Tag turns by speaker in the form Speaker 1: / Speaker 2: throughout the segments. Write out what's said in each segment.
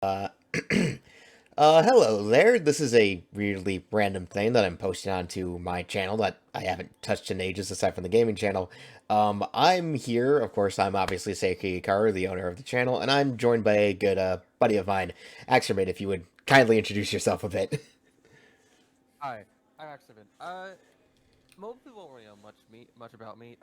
Speaker 1: Uh, Hello there. This is a really random thing that I'm posting onto my channel that I haven't touched in ages aside from the gaming channel. I'm here, of course, I'm obviously Seiki Hikaru, the owner of the channel, and I'm joined by a good buddy of mine, Axermate, if you would kindly introduce yourself a bit.
Speaker 2: Hi, I'm Accident. Most people don't really know much about me.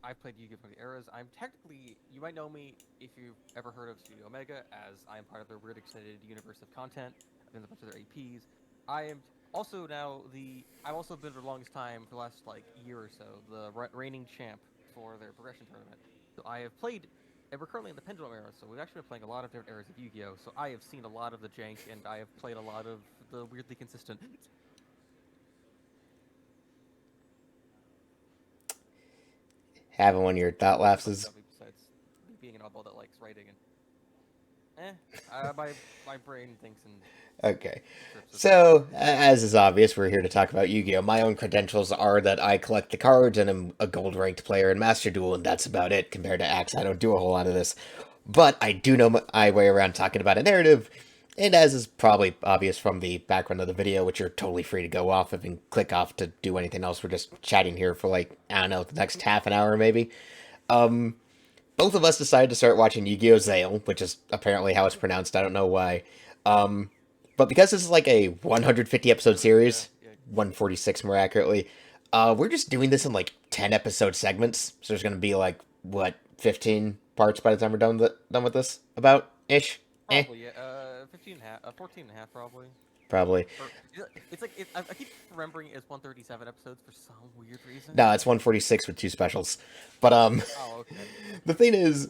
Speaker 2: I've played Yu-Gi-Oh! For the eras. I'm technically, you might know me if you've ever heard of Studio Omega, as I am part of their weird extended universe of content. I've been in a bunch of their APs. I am also now I've also been for the longest time, for the last like year or so, the reigning champ for their progression tournament. So I have played, and we're currently in the Pendulum era, so we've actually been playing a lot of different eras of Yu-Gi-Oh! So I have seen a lot of the jank, and I have played a lot of the weirdly consistent.
Speaker 1: Having one of your thought
Speaker 2: Most of my
Speaker 1: lapses.
Speaker 2: stuff besides me being an oddball that likes writing and my brain thinks in
Speaker 1: Okay.
Speaker 2: strips of things.
Speaker 1: So, as is obvious, we're here to talk about Yu-Gi-Oh! My own credentials are that I collect the cards and am a gold-ranked player in Master Duel, and that's about it. Compared to Axe, I don't do a whole lot of this. But I do know my way around talking about a narrative, and as is probably obvious from the background of the video, which you're totally free to go off of and click off to do anything else. We're just chatting here for like, I don't know, the next half an hour maybe. Both of us decided to start watching Yu-Gi-Oh! ZeXal, which is apparently how it's pronounced. I don't know why. Um, but because this is like a 150 episode
Speaker 2: Really, yeah,
Speaker 1: series,
Speaker 2: yeah.
Speaker 1: 146 more accurately, we're just doing this in like 10 episode segments. So there's going to be like, what, 15 parts by the time we're done with this? About ish? Eh,
Speaker 2: Probably, yeah. 15 and a half, 14 and a half, probably.
Speaker 1: probably.
Speaker 2: Or it's like I keep remembering it as 137 episodes for some weird reason.
Speaker 1: No, it's 146 with two specials. But
Speaker 2: Oh, okay.
Speaker 1: the thing is,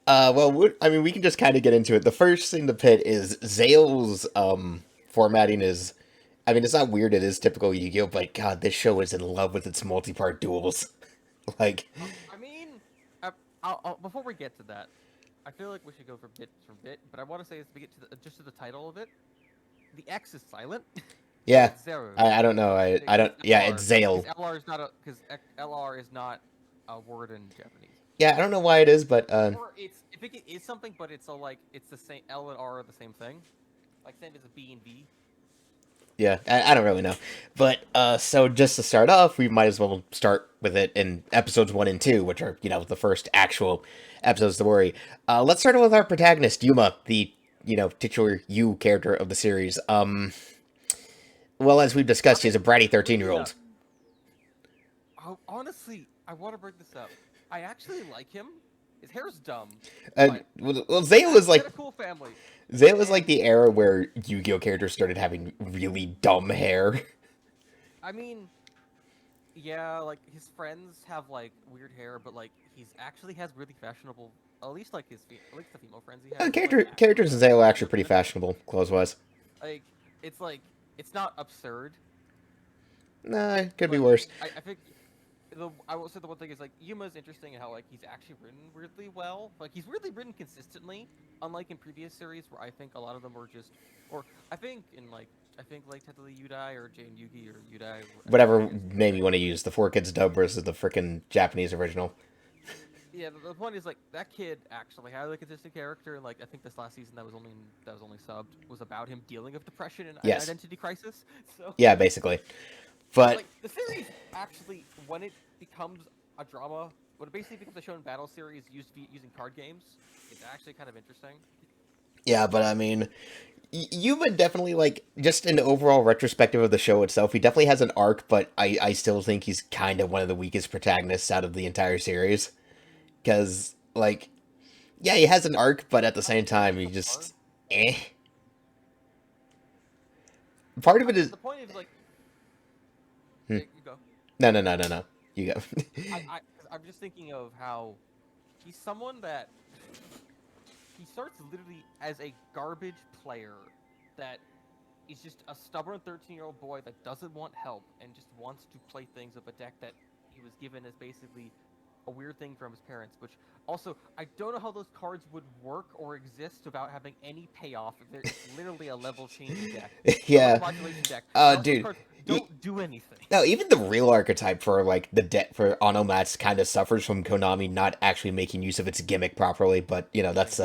Speaker 2: Uh,
Speaker 1: well, I mean, we can just kind of get into it. The first thing to pit is Zale's formatting is, I mean, it's not weird. It is typical Yu-Gi-Oh, but God, this show is in love with its multi-part duels. Like,
Speaker 2: I mean, before we get to that, I feel like we should go for bit. But I want to say as we get to just to the title of it, the X is silent, so
Speaker 1: yeah,
Speaker 2: it's zero.
Speaker 1: I don't know. I
Speaker 2: Because
Speaker 1: don't. Yeah, it's Zale.
Speaker 2: LR is not a because LR is not a word in Japanese.
Speaker 1: Yeah, I don't know why it is, but
Speaker 2: Or it's if it is something, but it's a like it's the same L and R are the same thing. Like same as a B and V.
Speaker 1: yeah, I don't really know. But so just to start off, we might as well start with it in episodes 1 and 2, which are the first actual episodes to worry. Let's start with our protagonist Yuma, the titular you character of the series. Well, as we've discussed,
Speaker 2: Okay,
Speaker 1: he's a bratty
Speaker 2: weirdly
Speaker 1: 13-year-old.
Speaker 2: enough, honestly, I want to bring this up. I actually like him. His hair's dumb, but
Speaker 1: Well,
Speaker 2: he had a cool family.
Speaker 1: Zale was like
Speaker 2: And
Speaker 1: the era where Yu-Gi-Oh characters started having really dumb hair.
Speaker 2: I mean, yeah, like his friends have like weird hair, but like he's actually has really fashionable. At least like at least the female friends he has, actually
Speaker 1: Characters in
Speaker 2: have
Speaker 1: Zale are
Speaker 2: really
Speaker 1: actually
Speaker 2: good
Speaker 1: pretty
Speaker 2: fashion.
Speaker 1: fashionable, clothes-wise.
Speaker 2: Like like it's not absurd,
Speaker 1: Nah, it could be
Speaker 2: but
Speaker 1: worse.
Speaker 2: I think I will say the one thing is like Yuma's interesting in how like he's actually written weirdly well. Like he's weirdly written consistently, unlike in previous series where I think a lot of them were just, or I think like technically Yudai or Jane Yugi or Yudai, as I
Speaker 1: Whatever
Speaker 2: guess you
Speaker 1: name
Speaker 2: say.
Speaker 1: you want to use, the 4 Kids dub versus the frickin' Japanese original.
Speaker 2: Yeah, the point is like that kid actually had a consistent character, and like I think this last season that was only subbed was about him dealing with depression and
Speaker 1: Yes.
Speaker 2: identity crisis. So
Speaker 1: Yeah, basically. But
Speaker 2: like the series actually, when it becomes a drama, when it basically becomes a shonen battle series using card games, it's actually kind of interesting.
Speaker 1: yeah, but I mean, Yuma definitely like just an overall retrospective of the show itself. He definitely has an arc, but I still think he's kind of one of the weakest protagonists out of the entire series. Because like, yeah, he has an arc, but at the
Speaker 2: I
Speaker 1: same time, he
Speaker 2: the part.
Speaker 1: just eh. Part of
Speaker 2: I
Speaker 1: it
Speaker 2: mean,
Speaker 1: is
Speaker 2: the point is like,
Speaker 1: hmm,
Speaker 2: you go.
Speaker 1: no. You go.
Speaker 2: I'm just thinking of how he's someone that he starts literally as a garbage player that is just a stubborn 13-year-old boy that doesn't want help and just wants to play things with a deck that he was given as basically a weird thing from his parents. Which also, I don't know how those cards would work or exist without having any payoff. It's literally a level changing deck, a
Speaker 1: Yeah.
Speaker 2: level modulation deck. And also, those
Speaker 1: Dude.
Speaker 2: cards don't do anything.
Speaker 1: No, even the real archetype for like the debt for Onomats kind of suffers from Konami not actually making use of its gimmick properly, but you know, that's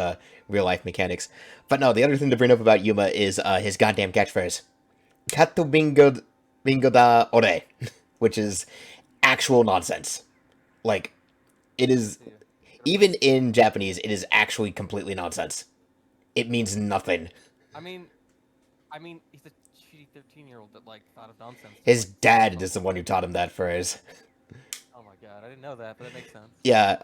Speaker 1: real life mechanics. But no, the other thing to bring up about Yuma is his goddamn catchphrase. Kato bingo da ore, which is actual nonsense. Like it is
Speaker 2: See,
Speaker 1: even in Japanese, it is actually completely nonsense. It means nothing.
Speaker 2: I mean, he's a shitty 13-year-old that like thought of nonsense to
Speaker 1: His
Speaker 2: like solve a
Speaker 1: dad is the
Speaker 2: puzzle.
Speaker 1: one who taught him that phrase.
Speaker 2: Oh my god, I didn't know that, but it makes sense.
Speaker 1: Yeah,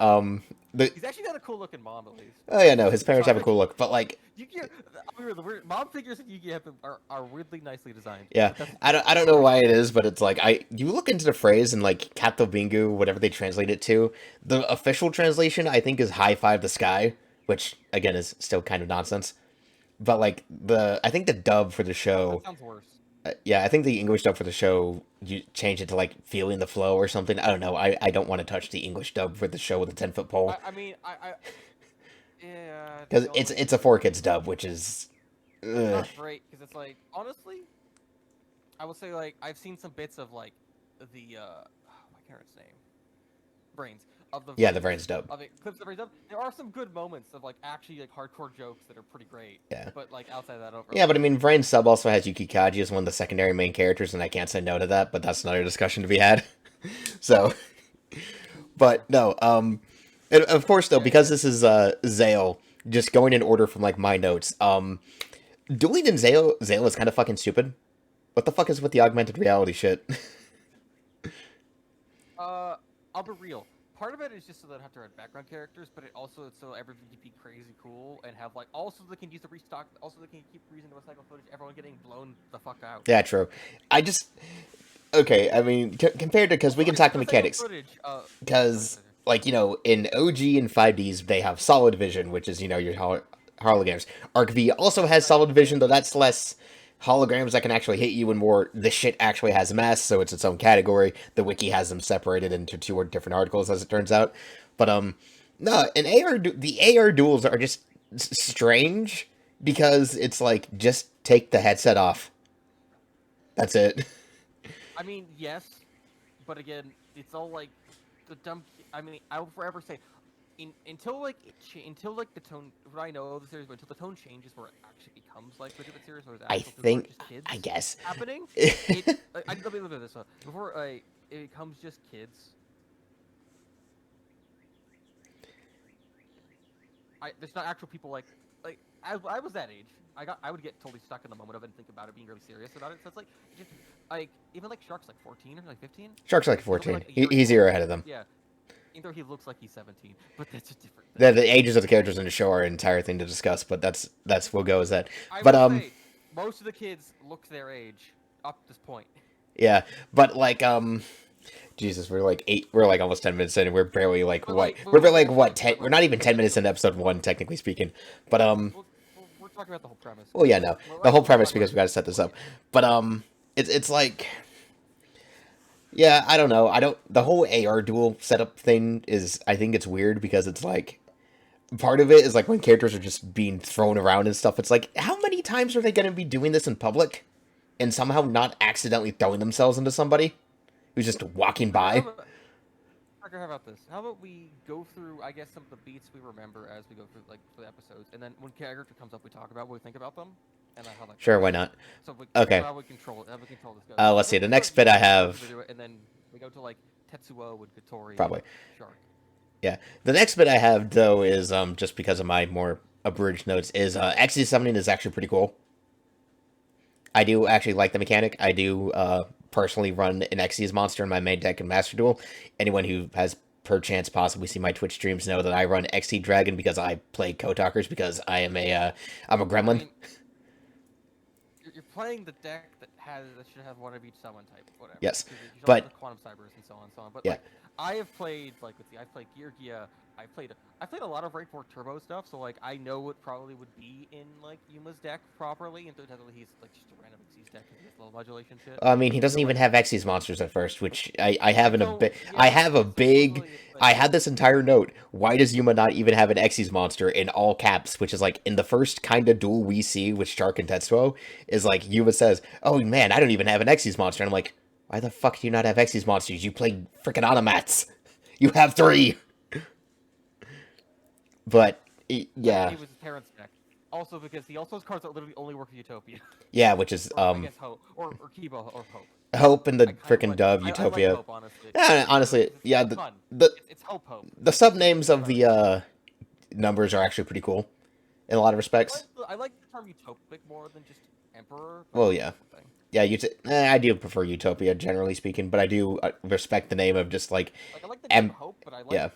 Speaker 1: the
Speaker 2: He's actually got a cool looking mom, at least.
Speaker 1: oh yeah, no, his parents have a
Speaker 2: Sorry,
Speaker 1: cool look, but like
Speaker 2: Yu-Gi-Oh! The weird mom figures in Yu-Gi-Oh! Are weirdly nicely designed.
Speaker 1: yeah,
Speaker 2: That's
Speaker 1: I don't know why it is, but it's like you look into the phrase and like Kato Bingu, whatever they translate it to, the official translation I think is high five the sky, which again is still kind of nonsense. But like I think the dub for the
Speaker 2: that
Speaker 1: show,
Speaker 2: sounds worse.
Speaker 1: yeah, I think the English dub for the show you change it to like feeling the flow or something. I don't know. I don't want to touch the English dub for the show with a 10-foot pole
Speaker 2: I mean yeah, to
Speaker 1: because
Speaker 2: be honest,
Speaker 1: it's a 4 kids dub, which is
Speaker 2: it's
Speaker 1: ugh.
Speaker 2: not great because it's like honestly, I will say like I've seen some bits of like the my character's name, Brains of the
Speaker 1: Yeah, the
Speaker 2: Brains
Speaker 1: brain's dub.
Speaker 2: of it clips of Brains up. There are some good moments of like actually like hardcore jokes that are pretty great.
Speaker 1: Yeah.
Speaker 2: But like outside of that, over
Speaker 1: Yeah,
Speaker 2: like
Speaker 1: but I mean, Vrain's sub also has Yuki Kaji as one of the secondary main characters, and I can't say no to that, but that's another discussion to be had. So,
Speaker 2: yeah
Speaker 1: but no, and of course, though,
Speaker 2: yeah
Speaker 1: because
Speaker 2: yeah.
Speaker 1: this is ZeXal, just going in order from like my notes, dueling in ZeXal is kind of fucking stupid. What the fuck is with the augmented reality shit?
Speaker 2: I'll be real. Part of it is just so they don't have to write background characters, but it also is so everything can be crazy cool and have like also they can use the restock. Also they can keep using the recycle footage. Everyone getting blown the fuck out.
Speaker 1: Yeah, true. I just okay. I mean, compared to because we
Speaker 2: Also,
Speaker 1: can
Speaker 2: I think
Speaker 1: talk
Speaker 2: the
Speaker 1: to
Speaker 2: recycle
Speaker 1: mechanics.
Speaker 2: footage. Sorry,
Speaker 1: Because
Speaker 2: sorry.
Speaker 1: like in OG and 5Ds they have solid vision, which is your holograms. Arc V also has
Speaker 2: Right.
Speaker 1: solid
Speaker 2: Yeah.
Speaker 1: vision, though that's less holograms that can actually hit you and more the shit actually has mass, so it's its own category. The wiki has them separated into two different articles as it turns out. But no, an the AR duels are just strange because it's like just take the headset off. That's it.
Speaker 2: I mean, yes, but again, it's all like the dumb. I mean, I will forever say, until like until like the tone. What I know of the series, but until the tone changes where it actually becomes like legitimate series, where it's
Speaker 1: I
Speaker 2: actual people aren't
Speaker 1: think
Speaker 2: just kids
Speaker 1: I guess.
Speaker 2: happening. It. Let me look at this one before I. It becomes just kids. There's not actual people like I was that age. I would get totally stuck in the moment of it and think about it, being really serious about it. So it's like just like even like Shark's like 14 or like 15.
Speaker 1: Shark's like
Speaker 2: He's only
Speaker 1: 14.
Speaker 2: like a year
Speaker 1: He's a
Speaker 2: older.
Speaker 1: year ahead of them.
Speaker 2: Yeah, even though he looks like he's 17, but that's a different thing.
Speaker 1: The ages of the characters in the show are an entire thing to discuss, but that's we'll go as that.
Speaker 2: I
Speaker 1: But
Speaker 2: will say most of the kids look their age up to this point.
Speaker 1: yeah, but like Jesus, we're like almost 10 minutes in, and we're barely like
Speaker 2: But
Speaker 1: what
Speaker 2: like
Speaker 1: we're
Speaker 2: we'll
Speaker 1: barely
Speaker 2: get
Speaker 1: like
Speaker 2: to
Speaker 1: what
Speaker 2: like
Speaker 1: 10 we're not even 10 minutes in episode 1 technically speaking. But
Speaker 2: we're talking about the whole premise.
Speaker 1: well yeah, no. The whole premise because we got to set this up. But it's like yeah, I don't know. I don't the whole AR duel setup thing is I think it's weird because it's like part of it is like when characters are just being thrown around and stuff. It's like how many times are they going to be doing this in public and somehow not accidentally throwing themselves into somebody who's just walking by?
Speaker 2: Parker, how about this? How about we go through, I guess, some of the beats we remember as we go through, like, for the episodes, and then when character comes up, we talk about what we think about them, and how that
Speaker 1: Sure,
Speaker 2: goes.
Speaker 1: why not?
Speaker 2: So
Speaker 1: Okay.
Speaker 2: how we control it, how we control this goes.
Speaker 1: Let's
Speaker 2: So
Speaker 1: see. The
Speaker 2: we
Speaker 1: next
Speaker 2: start
Speaker 1: bit I
Speaker 2: Yugi,
Speaker 1: have
Speaker 2: and then we go to like Tetsuo with Kotori
Speaker 1: probably
Speaker 2: and Shark.
Speaker 1: yeah. The next bit I have though is just because of my more abridged notes is XD summoning is actually pretty cool. I do actually like the mechanic. I do personally run an Xyz monster in my main deck in Master Duel. Anyone who has perchance possibly seen my Twitch streams know that I run XT Dragon because I play Kotalkers because I am I'm a
Speaker 2: I
Speaker 1: gremlin.
Speaker 2: mean, playing the deck that should have one of each summon type, whatever.
Speaker 1: Yes,
Speaker 2: You don't have
Speaker 1: but
Speaker 2: the Quantum Cybers and so on and so on. But
Speaker 1: yeah.
Speaker 2: like, I have played like with the I've played Geargia. I played a lot of Rank 4 Turbo stuff, so like I know what probably would be in like Yuma's deck properly, and technically he's like just a random Xyz deck because he has low modulation shit.
Speaker 1: I mean, he doesn't
Speaker 2: So
Speaker 1: even
Speaker 2: like,
Speaker 1: have Xyz monsters at first, which I have in a
Speaker 2: so
Speaker 1: bit.
Speaker 2: yeah,
Speaker 1: I have a
Speaker 2: so
Speaker 1: big.
Speaker 2: supposedly it's
Speaker 1: I
Speaker 2: like
Speaker 1: had this entire note. Why does Yuma not even have an Xyz monster in all caps? Which is like in the first kind of duel we see with Shark and Tetsuo, is like Yuma says, "Oh man, I don't even have an Xyz monster," and I'm like, "Why the fuck do you not have Xyz monsters? You play freaking automats. You have three." But
Speaker 2: that
Speaker 1: yeah,
Speaker 2: maybe was his parents' deck. Also because he also has cards that literally only work with Utopia,
Speaker 1: yeah, which is
Speaker 2: or I guess Hope, or Kibo, or Hope.
Speaker 1: Hope and the
Speaker 2: I kind of
Speaker 1: freaking
Speaker 2: like
Speaker 1: dove
Speaker 2: I like
Speaker 1: Utopia.
Speaker 2: Hope honestly.
Speaker 1: Yeah,
Speaker 2: Because
Speaker 1: honestly,
Speaker 2: it's
Speaker 1: yeah,
Speaker 2: a pun.
Speaker 1: the
Speaker 2: It's Hope Hope.
Speaker 1: the
Speaker 2: It's
Speaker 1: sub
Speaker 2: a
Speaker 1: names of
Speaker 2: card.
Speaker 1: the numbers are actually pretty cool in a lot of respects.
Speaker 2: I like the term utopic more than just emperor, but
Speaker 1: Well,
Speaker 2: that's a
Speaker 1: yeah,
Speaker 2: different thing.
Speaker 1: yeah. I do prefer Utopia generally speaking, but I do respect the name of just like
Speaker 2: Like I like the name
Speaker 1: M.
Speaker 2: Hope, but I like
Speaker 1: Yeah.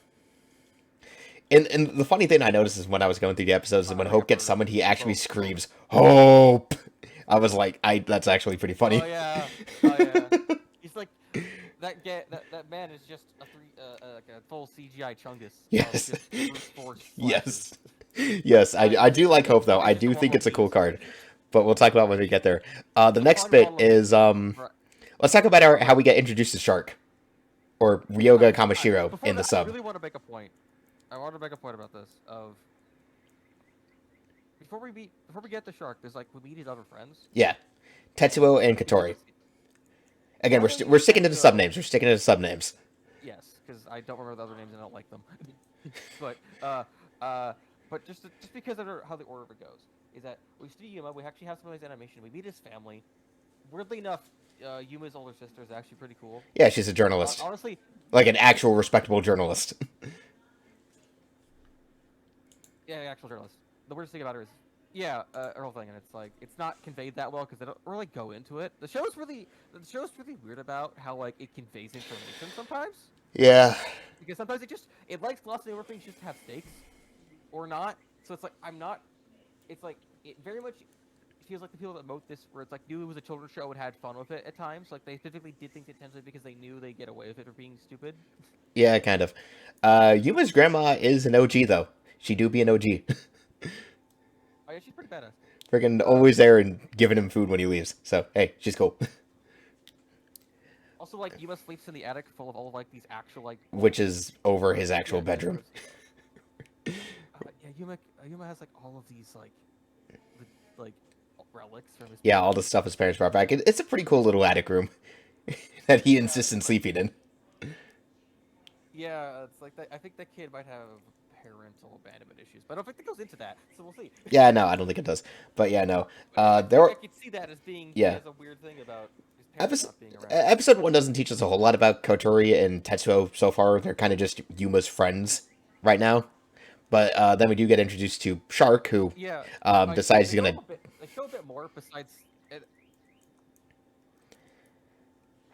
Speaker 1: And the funny thing I noticed is when I was going through the episodes, and
Speaker 2: I
Speaker 1: when
Speaker 2: beg your
Speaker 1: Hope gets
Speaker 2: pardon.
Speaker 1: summoned, he actually
Speaker 2: Hope.
Speaker 1: screams "Hope." I was like, that's actually pretty
Speaker 2: Oh
Speaker 1: funny.
Speaker 2: yeah, oh yeah. He's like that man is just a like a full CGI Chungus of
Speaker 1: Yes,
Speaker 2: just brute force slashes.
Speaker 1: yes, yes. I do like Hope though.
Speaker 2: He's
Speaker 1: I
Speaker 2: just a
Speaker 1: do
Speaker 2: more
Speaker 1: think it's a
Speaker 2: Hope
Speaker 1: cool
Speaker 2: beast.
Speaker 1: card, but we'll talk about when we get there. The
Speaker 2: A
Speaker 1: next
Speaker 2: fun
Speaker 1: bit
Speaker 2: model of
Speaker 1: is
Speaker 2: right.
Speaker 1: let's talk about how we get introduced to Shark or Ryoga Kamashiro
Speaker 2: Before
Speaker 1: in the
Speaker 2: that, I
Speaker 1: sub.
Speaker 2: really want to make a point. I want to make a point about this. Of before we get the shark, there's like we meet his other friends.
Speaker 1: Yeah, Tetsuo and
Speaker 2: We get to
Speaker 1: Katori.
Speaker 2: see,
Speaker 1: Again,
Speaker 2: not only
Speaker 1: we're
Speaker 2: is
Speaker 1: sticking to the sub
Speaker 2: Tetsuo,
Speaker 1: names. We're sticking to the sub names.
Speaker 2: yes, because I don't remember the other names and I don't like them. but just because of how the order of it goes is that we see Yuma. We actually have some of his animation. We meet his family. Weirdly enough, Yuma's older sister is actually pretty cool.
Speaker 1: Yeah, she's a journalist,
Speaker 2: Honestly,
Speaker 1: like an actual respectable journalist.
Speaker 2: yeah, actual journalist. The weirdest thing about her is, yeah, her whole thing, and it's like it's not conveyed that well because they don't really go into it. The show's really weird about how like it conveys information sometimes,
Speaker 1: Yeah,
Speaker 2: because sometimes it likes glossing over things just to have stakes, or not. So it's like I'm not. It's like it very much feels like the people that wrote this, where it's like knew it was a children's show and had fun with it at times. Like they specifically did things intentionally because they knew they'd get away with it for being stupid.
Speaker 1: yeah, kind of. Yuma's grandma is an OG though. She do be an OG.
Speaker 2: Oh yeah, she's pretty badass.
Speaker 1: Freaking
Speaker 2: Uh,
Speaker 1: always there and giving him food when he leaves. So hey, she's cool.
Speaker 2: Also, like Yuma sleeps in the attic full of all of like these actual like
Speaker 1: Which is over his actual
Speaker 2: yeah,
Speaker 1: bedroom.
Speaker 2: yeah, Yuma has like all of these like relics from his
Speaker 1: Yeah, all the
Speaker 2: parents.
Speaker 1: stuff his parents brought back. It's a pretty cool little attic room that he insists in sleeping in.
Speaker 2: Yeah, it's like that. I think that kid might have parental abandonment issues, but I don't think that goes into that. So we'll see.
Speaker 1: Yeah, no, I don't think it does. But yeah, no. There
Speaker 2: I
Speaker 1: are,
Speaker 2: could see that as being he
Speaker 1: yeah.
Speaker 2: has a weird thing about his parents
Speaker 1: Episode
Speaker 2: not being around.
Speaker 1: episode one doesn't teach us a whole lot about Kotori and Tetsuo so far. They're kind of just Yuma's friends right now. But then we do get introduced to Shark, who
Speaker 2: Yeah,
Speaker 1: decides he's gonna.
Speaker 2: they show a bit more besides.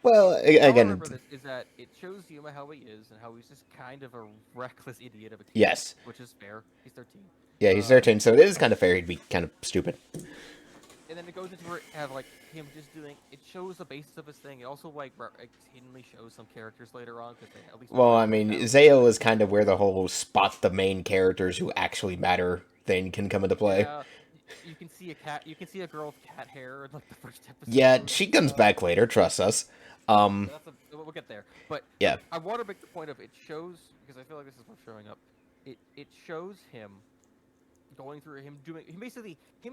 Speaker 1: Well,
Speaker 2: How I
Speaker 1: again,
Speaker 2: remember this is that it shows Yuma how he is and how he's just kind of a reckless idiot of a kid.
Speaker 1: yes,
Speaker 2: Which is fair. He's 13.
Speaker 1: yeah, he's 13, so it is kind of fair he'd be kind of stupid.
Speaker 2: And then it goes into where have like him just doing. It shows the basis of his thing. It also like hiddenly shows some characters later on because they at least.
Speaker 1: Well, I mean, ZeXal is kind of where the whole spot the main characters who actually matter thing can come into play.
Speaker 2: Yeah, you can see a cat. You can see a girl with cat hair in like the first episode.
Speaker 1: Yeah, she comes back later. Trust us.
Speaker 2: We'll get there. But
Speaker 1: Yeah,
Speaker 2: I want to make the point of it shows because I feel like this is what's showing up. It shows him going through him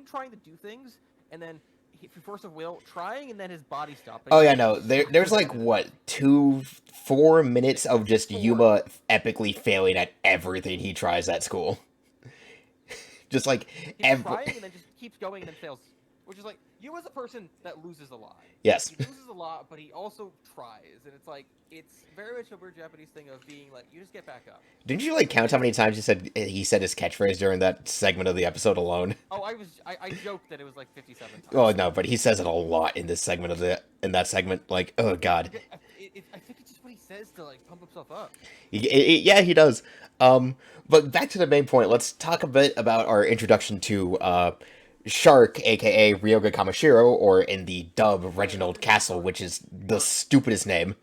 Speaker 2: trying to do things and then through force of will trying and then his body stopping.
Speaker 1: Oh yeah, no. There's like what 4 minutes of just Yuma epically failing at everything he tries at school. Just like
Speaker 2: He's trying and then just keeps going and then fails, which is like you as a person that loses a lot.
Speaker 1: Yes.
Speaker 2: He loses a lot, but he also tries, and it's like it's very much a weird Japanese thing of being like you just get back up.
Speaker 1: Didn't you like count how many times he said his catchphrase during that segment of the episode alone?
Speaker 2: Oh, I joked that it was like 57 times.
Speaker 1: Oh no, but he says it a lot in this segment in that segment. Like, oh god.
Speaker 2: I think it's just what he says to like pump himself up.
Speaker 1: Yeah, he does. But back to the main point. Let's talk a bit about our introduction to Shark, aka Ryoga Kamashiro, or in the dub, Reginald Castle, which is the stupidest name.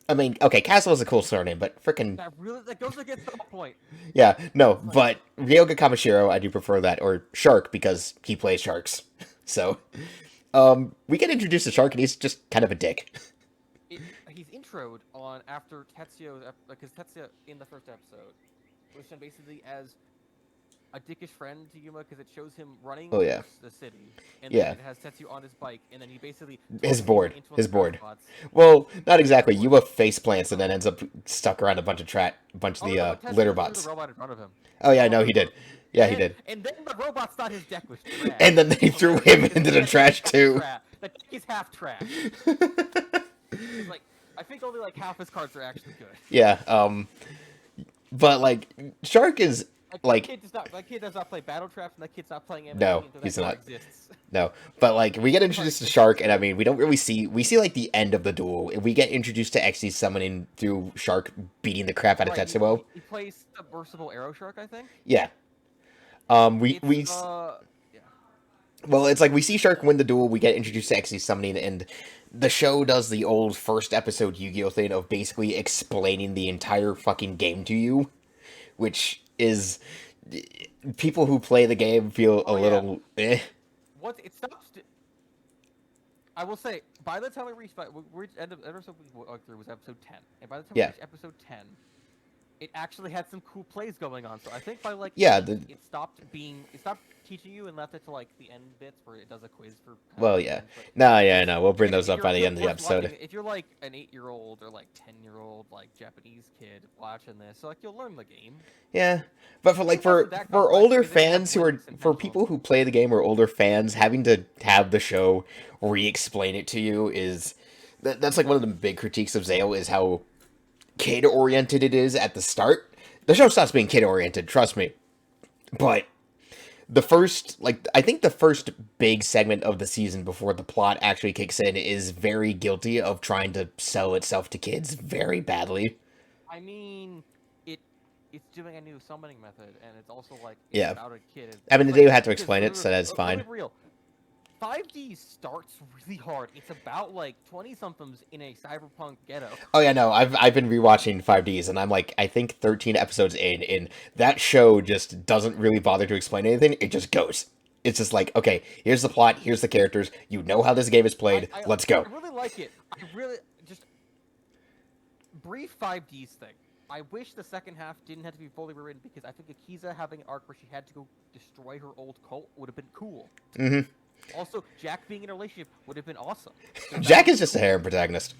Speaker 1: I mean, okay, Castle is a cool surname, but frickin'
Speaker 2: that goes against the whole point.
Speaker 1: yeah, no,
Speaker 2: It's like,
Speaker 1: but Ryoga Kamashiro, I do prefer that, or Shark, because he plays sharks. So, we get introduced to Shark, and he's just kind of a dick.
Speaker 2: he's introed on after Tetsuo's because Tetsuo in the first episode was shown basically as a dickish friend to Yuma because it shows him running
Speaker 1: Oh,
Speaker 2: through
Speaker 1: yeah.
Speaker 2: the city, and then
Speaker 1: Yeah.
Speaker 2: it has Tetsuo on his bike, and then he basically
Speaker 1: His
Speaker 2: tosses Yuma
Speaker 1: board.
Speaker 2: into one
Speaker 1: His
Speaker 2: of the crash
Speaker 1: board.
Speaker 2: spots.
Speaker 1: Well, not exactly. Yuma face plants and then ends up stuck around a bunch of
Speaker 2: Oh
Speaker 1: the
Speaker 2: no, but
Speaker 1: litter
Speaker 2: Tetsuo threw the
Speaker 1: bots.
Speaker 2: robot in front of him.
Speaker 1: Oh yeah, no, he did. Yeah, he did.
Speaker 2: And then the robots thought his deck was trash.
Speaker 1: And then they threw him into the trash too.
Speaker 2: The deck is half trash. It's like I think only like half his cards are actually good.
Speaker 1: Yeah, but like Shark is like
Speaker 2: That kid does not play Battle Traps, and that kid's not playing MMP
Speaker 1: no,
Speaker 2: until
Speaker 1: he's
Speaker 2: that card
Speaker 1: not.
Speaker 2: exists.
Speaker 1: No, but like we get introduced to Shark, and I mean we don't really see like the end of the duel. We get introduced to XD summoning through Shark beating the crap out of
Speaker 2: Right,
Speaker 1: Tetsuo.
Speaker 2: he plays Submersible Arrow Shark, I think.
Speaker 1: Yeah.
Speaker 2: Yeah.
Speaker 1: Well, it's like we see Shark win the duel, we get introduced to XD summoning, and the show does the old first episode Yu-Gi-Oh thing of basically explaining the entire fucking game to you, which is people who play the game feel a little eh.
Speaker 2: What it stops. I will say, by the time we reached end of episode we walked through was episode 10, and by the time we reached episode 10, it actually had some cool plays going on. So I think by like it stopped teaching you and left it to like the end bits where it does a quiz for.
Speaker 1: Well, yeah, no, we'll bring those up by the end of the episode.
Speaker 2: If you're like an 8-year-old or like 10-year-old like Japanese kid watching this, so like you'll learn the game.
Speaker 1: Yeah, but for older fans for people who play the game or older fans, having to have the show re-explain it to you is that's like one of the big critiques of ZeXal is how kid-oriented it is at the start. The show stops being kid-oriented, trust me. But I think the first big segment of the season before the plot actually kicks in is very guilty of trying to sell itself to kids very badly.
Speaker 2: I mean, it's doing a new summoning method, and it's also like
Speaker 1: about
Speaker 2: a kid.
Speaker 1: I mean, they do have to explain it, so that's fine.
Speaker 2: Real. 5D starts really hard. It's about like 20-somethings in a cyberpunk ghetto.
Speaker 1: Oh yeah, no, I've been rewatching 5Ds, and I'm like I think 13 episodes in, and that show just doesn't really bother to explain anything. It just goes. It's just like, okay, here's the plot, here's the characters. You know how this game is played. Let's go.
Speaker 2: I really like it. I really just brief 5Ds thing. I wish the second half didn't have to be fully rewritten because I think Akiza having an arc where she had to go destroy her old cult would have been cool.
Speaker 1: Mm-hmm.
Speaker 2: Also, Jack being in a relationship would have been awesome.
Speaker 1: Jack is just a harem protagonist.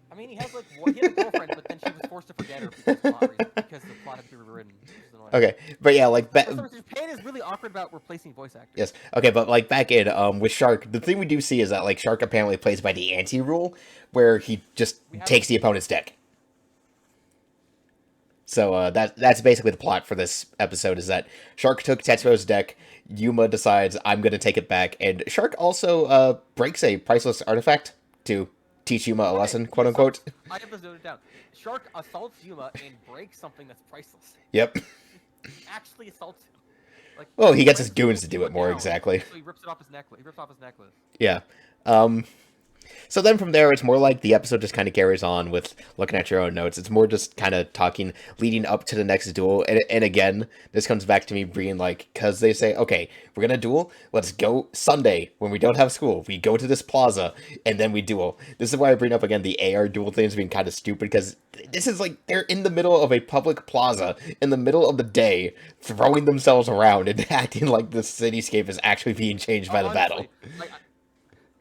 Speaker 2: I mean, he had a girlfriend, but then she was forced to forget her because the plot had to be rewritten.
Speaker 1: Okay, but yeah, like
Speaker 2: Japan is really awkward about replacing voice actors.
Speaker 1: Yes, okay, but like back in with Shark, the thing we do see is that like Shark apparently plays by the anti-rule, where he just takes the opponent's deck. So that's basically the plot for this episode, is that Shark took Tetsuo's deck, Yuma decides I'm going to take it back, and Shark also breaks a priceless artifact to teach Yuma a lesson, quote unquote.
Speaker 2: I have this noted down. Shark assaults Yuma and breaks something that's priceless.
Speaker 1: Yep.
Speaker 2: He actually assaults him. Like,
Speaker 1: well, he gets his goons to do it more exactly.
Speaker 2: So he rips it off his necklace. He rips off his necklace.
Speaker 1: Yeah. So then from there, it's more like the episode just kind of carries on with looking at your own notes. It's more just kind of talking, leading up to the next duel. And again, this comes back to me being like, because they say, okay, we're going to duel. Let's go Sunday when we don't have school. We go to this plaza and then we duel. This is why I bring up again the AR duel things being kind of stupid, because this is like they're in the middle of a public plaza in the middle of the day, throwing themselves around and acting like the cityscape is actually being changed by the battle.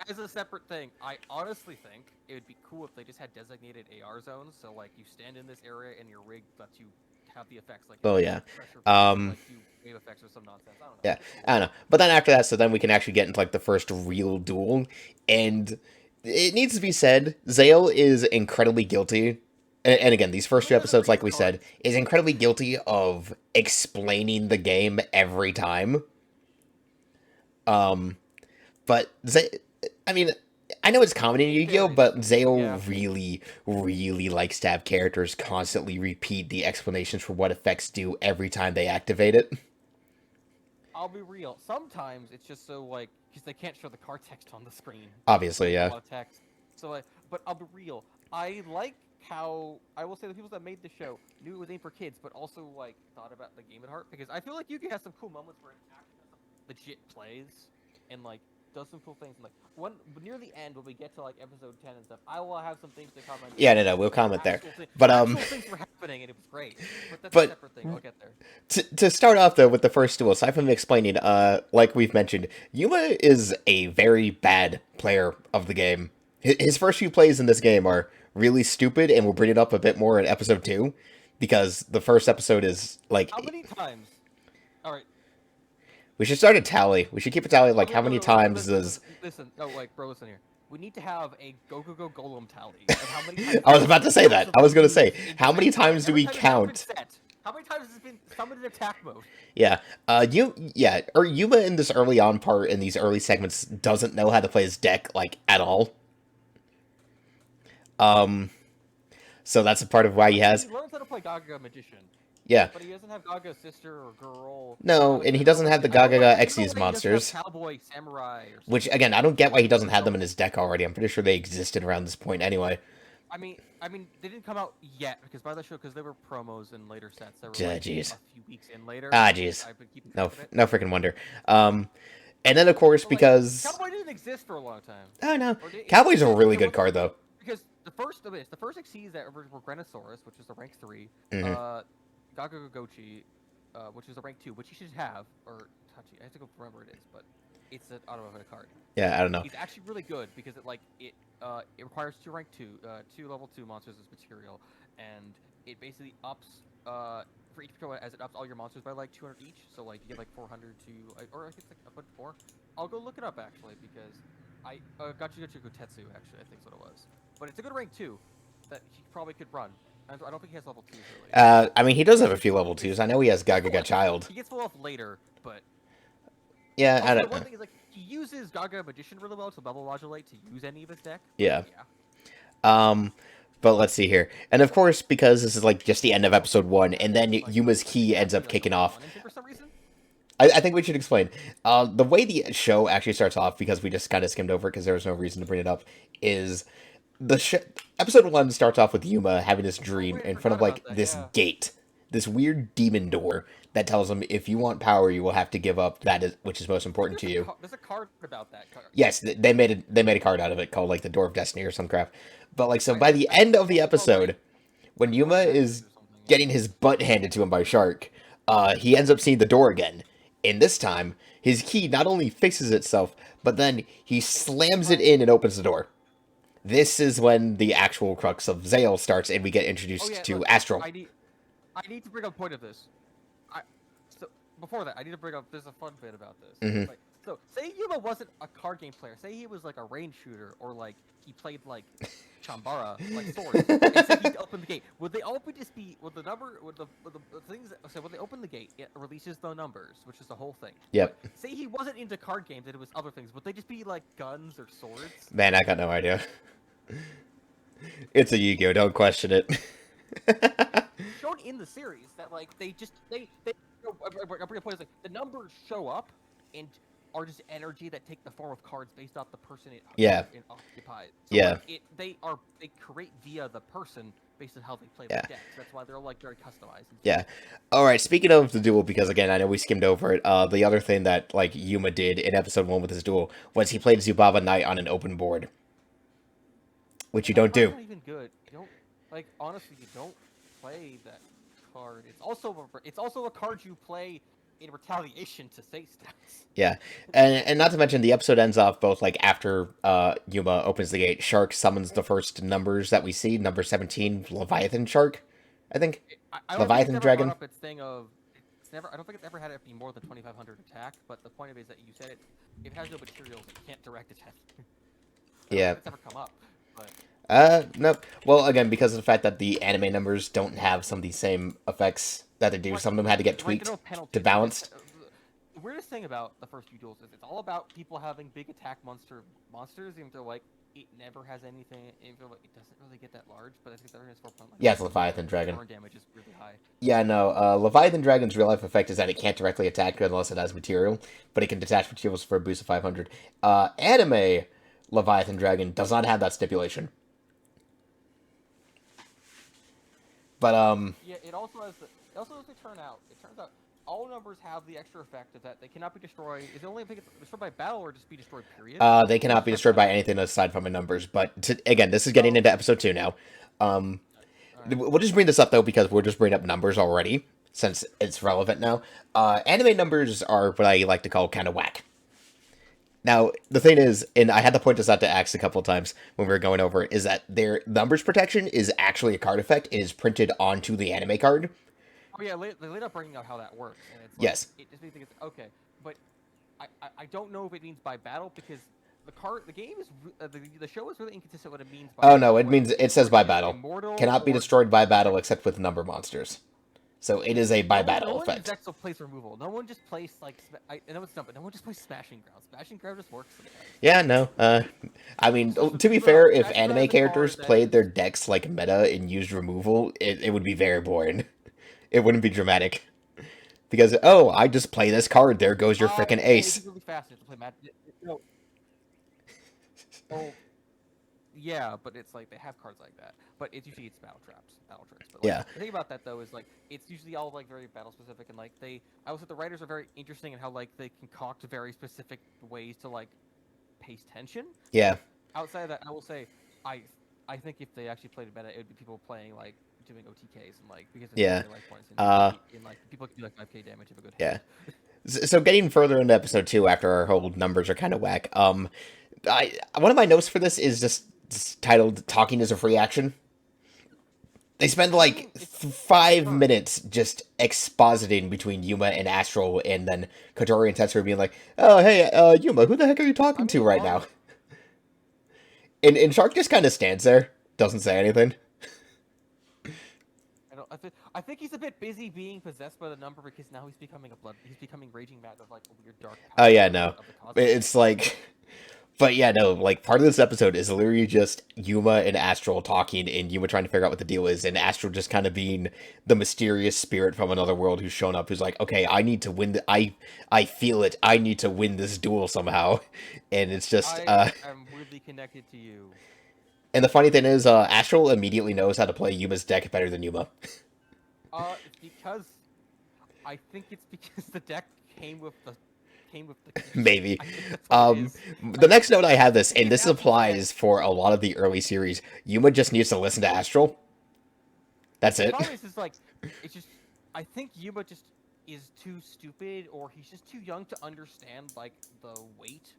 Speaker 2: As a separate thing, I honestly think it would be cool if they just had designated AR zones. So, like, you stand in this area and your rig lets you have the effects, like like wave effects or some nonsense. I don't know.
Speaker 1: Yeah, I don't know. But then after that, so then we can actually get into like the first real duel, and it needs to be said, ZeXal is incredibly guilty. And again, these first two episodes, like we said, is incredibly guilty of explaining the game every time. But I mean, I know it's common in Yu-Gi-Oh, but ZeXal really, really likes to have characters constantly repeat the explanations for what effects do every time they activate it.
Speaker 2: I'll be real. Sometimes it's just so like because they can't show the card text on the screen.
Speaker 1: Obviously,
Speaker 2: A
Speaker 1: yeah.
Speaker 2: lot of text. So like, but I'll be real. I like how I will say the people that made the show knew it was aimed for kids, but also like thought about the game at heart because I feel like Yugi has some cool moments where it actually legit plays and like does some cool things. And like one near the end when we get to like episode 10 and stuff, I will have some things to comment.
Speaker 1: Yeah, no, we'll comment there.
Speaker 2: Actual,
Speaker 1: But
Speaker 2: actual things were happening and it was great. But that's a
Speaker 1: but
Speaker 2: separate thing. I'll get there.
Speaker 1: to start off though with the first duel, aside from explaining, like we've mentioned, Yuma is a very bad player of the game. His first few plays in this game are really stupid, and we'll bring it up a bit more in episode 2, because the first episode is like.
Speaker 2: How many times? All right.
Speaker 1: We should start a tally. We should keep a tally of like
Speaker 2: Okay,
Speaker 1: how
Speaker 2: wait,
Speaker 1: many
Speaker 2: wait, wait,
Speaker 1: times
Speaker 2: listen,
Speaker 1: does.
Speaker 2: listen. No, like, bro, listen here. We need to have a go go go golem tally of how many times.
Speaker 1: I was about to say that. I was going to say, how many times do
Speaker 2: every
Speaker 1: we
Speaker 2: time it has been
Speaker 1: count?
Speaker 2: set. How many times has it been summoned in attack mode?
Speaker 1: Yeah. Or Yuma in this early on part in these early segments doesn't know how to play his deck like at all. So that's a part of why he has.
Speaker 2: He learns how to play Gaga Magician.
Speaker 1: Yeah.
Speaker 2: But he doesn't have Gaga sister or girl.
Speaker 1: No, and he doesn't have the Gaga Xyz monsters.
Speaker 2: Cowboy, samurai, or something.
Speaker 1: Which again, I don't get why he doesn't have them in his deck already. I'm pretty sure they existed around this point anyway.
Speaker 2: I mean, they didn't come out yet because by the show, because they were promos in later sets. They were like,
Speaker 1: Jeez.
Speaker 2: a few weeks in later.
Speaker 1: Jeez.
Speaker 2: I've been keeping
Speaker 1: No,
Speaker 2: track of it.
Speaker 1: no freaking wonder. And then of course
Speaker 2: But, like,
Speaker 1: because
Speaker 2: Cowboy didn't exist for a long time.
Speaker 1: oh no,
Speaker 2: Or did-
Speaker 1: Cowboy's a really
Speaker 2: it
Speaker 1: good
Speaker 2: wasn't-
Speaker 1: card though.
Speaker 2: Because the first Xyz that were Grenosaurus, which is the rank 3,
Speaker 1: Mhm.
Speaker 2: Gaga Gochi, which is a rank 2, which you should have, or Tachi. I have to go remember what it is, but it's an automatic card.
Speaker 1: Yeah, I don't know.
Speaker 2: He's actually really good because it requires 2 rank 2, 2 level 2 monsters as material, and it basically ups for each Pokemon as it ups all your monsters by like 200 each. So like you get like 400 to, or I think it's like a bunch more. I'll go look it up actually because I Gachi Tetsu actually I think is what it was. But it's a good rank 2 that he probably could run. I don't think he has level 2s really.
Speaker 1: I mean, he does have a few level 2s. I know he has Gaga Child.
Speaker 2: He gets full off later, but
Speaker 1: Yeah, I
Speaker 2: the
Speaker 1: don't
Speaker 2: one
Speaker 1: know.
Speaker 2: thing is like he uses Gaga Magician really well to level modulate to use any of his deck.
Speaker 1: Yeah.
Speaker 2: Yeah.
Speaker 1: But let's see here. And of course, because this is like just the end of episode 1, and then Yuma's key ends up kicking off.
Speaker 2: For some reason.
Speaker 1: I think we should explain. The way the show actually starts off, because we just kind of skimmed over because there was no reason to bring it up, is episode 1 starts off with Yuma having this dream in front of like this gate, this weird demon door that tells him if you want power, you will have to give up which is most important to you.
Speaker 2: There's a card about that card.
Speaker 1: Yes, they made a card out of it called like the Door of Destiny or some crap. But like, so by the end of the episode, when Yuma is getting his butt handed to him by Shark, he ends up seeing the door again. And this time, his key not only fixes itself, but then he slams it in and opens the door. This is when the actual crux of ZeXal starts, and we get introduced to Astral.
Speaker 2: I need to bring up a point of this. So before that, I need to bring up. There's a fun bit about this.
Speaker 1: Mhm.
Speaker 2: Like, so say Yuma wasn't a card game player. Say he was like a range shooter, or like he played like Chambara, like swords. And say he'd open the gate. Would they all just be? Would the number? Would the things? So when they open the gate, it releases the numbers, which is the whole thing.
Speaker 1: Yep.
Speaker 2: But say he wasn't into card games, and it was other things. Would they just be like guns or swords?
Speaker 1: Man, I got no idea. It's a Yu-Gi-Oh! Don't question it.
Speaker 2: Shown in the series that like they I bring a point is like the numbers show up and are just energy that take the form of cards based off the person it occupies. So,
Speaker 1: Yeah.
Speaker 2: like, they create via the person based on how they play
Speaker 1: Yeah.
Speaker 2: the decks. That's why they're like very customized.
Speaker 1: Yeah. All right. Speaking of the duel, because again, I know we skimmed over it. The other thing that like Yuma did in episode 1 with his duel was he played Zubaba Knight on an open board, which you don't do.
Speaker 2: Not even good. You don't like honestly. You don't play that card. It's also a card you play in retaliation to say stats.
Speaker 1: Yeah, and not to mention the episode ends off both like after Yuma opens the gate, Shark summons the first numbers that we see, number 17, Leviathan Shark, I think.
Speaker 2: I
Speaker 1: Leviathan
Speaker 2: think
Speaker 1: Dragon?
Speaker 2: Up its thing of, it's never. I don't think it's ever had it be more than 2,500 attack. But the point of it is that you said it. If it has no materials, it can't direct attack.
Speaker 1: Yeah.
Speaker 2: It's never come up. But
Speaker 1: No. Well, again, because of the fact that the anime numbers don't have some of these same effects that they do, some of them had to get tweaked to balance.
Speaker 2: The weirdest thing about the first few duels is it's all about people having big attack monsters, even though like it never has anything. It doesn't really get that large, but I think the is 4 point like
Speaker 1: Yeah, it's Leviathan Dragon.
Speaker 2: burn damage is really high.
Speaker 1: Yeah, no, Leviathan Dragon's real life effect is that it can't directly attack unless it has material, but it can detach materials for a boost of 500. Anime Leviathan Dragon does not have that stipulation. But,
Speaker 2: Yeah, it also has the. It also has the turnout. It turns out all numbers have the extra effect of that they cannot be destroyed. Is it only if it gets destroyed by battle or just be destroyed? Period.
Speaker 1: they
Speaker 2: Or
Speaker 1: cannot be
Speaker 2: just by
Speaker 1: destroyed by
Speaker 2: battle?
Speaker 1: anything aside from the numbers. But, again, this is getting into episode 2 now.
Speaker 2: All right.
Speaker 1: We'll just bring this up, though, because we're just bringing up numbers already, since it's relevant now. Anime numbers are what I like to call kind of whack. Now, the thing is, and I had to point this out to Axe a couple of times when we were going over it, is that their numbers protection is actually a card effect. It is printed onto the anime card.
Speaker 2: Oh yeah, they laid out bringing out how that works, and it's like,
Speaker 1: Yes.
Speaker 2: it just makes me think it's okay, but I don't know if it means by battle because the game is the show is really inconsistent what it means by.
Speaker 1: Oh no, it means it says by battle.
Speaker 2: Immortal
Speaker 1: Cannot be
Speaker 2: or
Speaker 1: destroyed by battle except with number monsters. So it is a by battle
Speaker 2: no
Speaker 1: effect.
Speaker 2: one in ZeXal plays removal. No one just plays like I know it's dumb, but no one just plays Smashing Ground. Smashing Ground just works sometimes.
Speaker 1: Yeah, no. I mean, to be fair, if anime characters played their decks like meta and used removal, it would be very boring. It wouldn't be dramatic. Because, oh, I just play this card, there goes your frickin' ace.
Speaker 2: It's really fast to play Magic. No. Oh, yeah, but it's like they have cards like that. But it's usually battle traps, battle tricks. But like,
Speaker 1: Yeah.
Speaker 2: the thing about that though is like it's usually all like very battle specific and like I would say the writers are very interesting in how like they concoct very specific ways to like pace tension.
Speaker 1: Yeah.
Speaker 2: Outside of that, I will say I think if they actually played meta, it would be people playing like doing OTKs and like because it's
Speaker 1: Yeah.
Speaker 2: life points and like people can do like 5k damage if a good
Speaker 1: Yeah.
Speaker 2: hit.
Speaker 1: So getting further into episode 2 after our whole numbers are kind of whack, one of my notes for this is just titled "Talking is a Free Action." They spend like 5 minutes just expositing between Yuma and Astral, and then Kotori and Tetsuo being like, "Oh, hey, Yuma, who the heck are you talking to right now?" And Shark just kind of stands there, doesn't say anything.
Speaker 2: I think he's a bit busy being possessed by the number because now he's becoming raging mad of like a weird dark
Speaker 1: Oh
Speaker 2: power
Speaker 1: yeah, no,
Speaker 2: of the cosmos.
Speaker 1: it's like. But yeah, no, like, part of this episode is literally just Yuma and Astral talking, and Yuma trying to figure out what the deal is, and Astral just kind of being the mysterious spirit from another world who's shown up, who's like, okay, I need to win, I feel it, I need to win this duel somehow, and it's just,
Speaker 2: I am weirdly connected to you.
Speaker 1: And the funny thing is, Astral immediately knows how to play Yuma's deck better than Yuma.
Speaker 2: It's because, I think it's because the deck came with the
Speaker 1: Maybe. The next note I have this, and this applies for a lot of the early series. Yuma just needs to listen to Astral. That's it.
Speaker 2: The problem is like, it's just, I think Yuma just is too stupid, or he's just too young to understand like the weight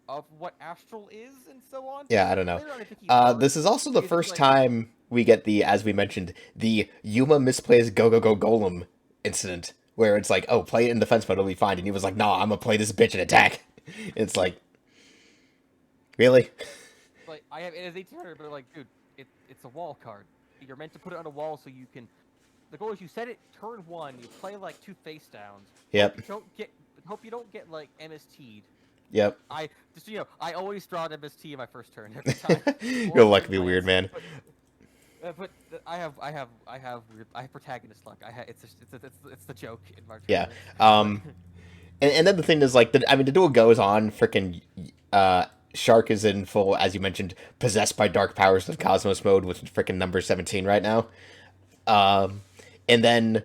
Speaker 2: of what Astral is and so on.
Speaker 1: Yeah, I don't know.
Speaker 2: Later on, I think he
Speaker 1: This is also the
Speaker 2: because
Speaker 1: first
Speaker 2: like,
Speaker 1: time we get the, as we mentioned, the Yuma misplays Go Go Go Golem incident. Where it's like, oh, play it in defense mode, it'll be fine. And he was like, nah, I'm gonna play this bitch and attack. It's like, really?
Speaker 2: Like, I have it as 1800, but like, dude, it's a wall card. You're meant to put it on a wall so you can. The goal is you set it turn 1, you play like 2 face downs.
Speaker 1: Yep.
Speaker 2: Hope you don't get like MST'd.
Speaker 1: Yep.
Speaker 2: I just I always draw an MST in my first turn every time.
Speaker 1: Your luck be weird, man.
Speaker 2: But I have protagonist luck. It's the joke in my
Speaker 1: Yeah.
Speaker 2: tournament.
Speaker 1: And then the thing is, like, the duel goes on. Freaking Shark is in full, as you mentioned, possessed by dark powers of Cosmos mode with freaking number 17 right now. And then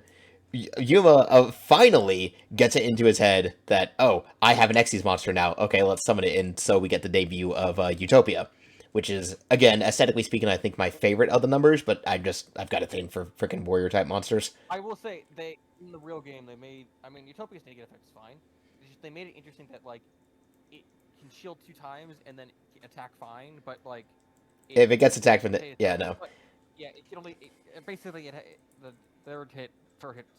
Speaker 1: Yuma finally gets it into his head that, oh, I have an Xyz monster now. Okay, let's summon it. And so we get the debut of Utopia, which is, again, aesthetically speaking, I think my favorite of the numbers, but I've got a thing for freaking warrior type monsters.
Speaker 2: I will say, in the real game, Utopia's negative effect is fine. They made it interesting that, like, it can shield 2 times and then attack fine, but, like...
Speaker 1: If it gets attacked from the... Yeah, no.
Speaker 2: But, yeah, it can only... basically, the third hit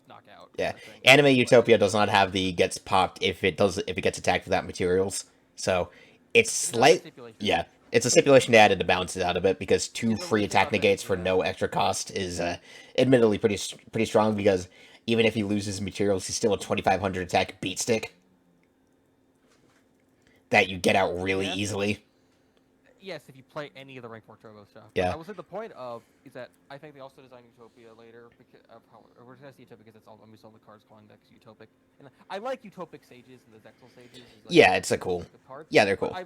Speaker 2: knockout.
Speaker 1: Yeah. Anime Utopia does not have the gets popped if it gets attacked without materials. So, it's slight... Yeah. It's a stipulation they added to balance it out a bit, because 2 free attack negates for no extra cost is admittedly pretty strong, because even if he loses materials, he's still a 2500 attack beat stick that you get out really easily.
Speaker 2: Yes, if you play any of the Rank 4 Turbo stuff. But
Speaker 1: Yeah.
Speaker 2: I would say the point of is that I think they also designed Utopia later because of how we're gonna see Utopia because it's all I'm used to all the cards calling decks Utopic. And I like Utopic Sages and the ZeXal Sages is like
Speaker 1: Yeah, it's a cool.
Speaker 2: good cards.
Speaker 1: Yeah, they're
Speaker 2: But
Speaker 1: cool.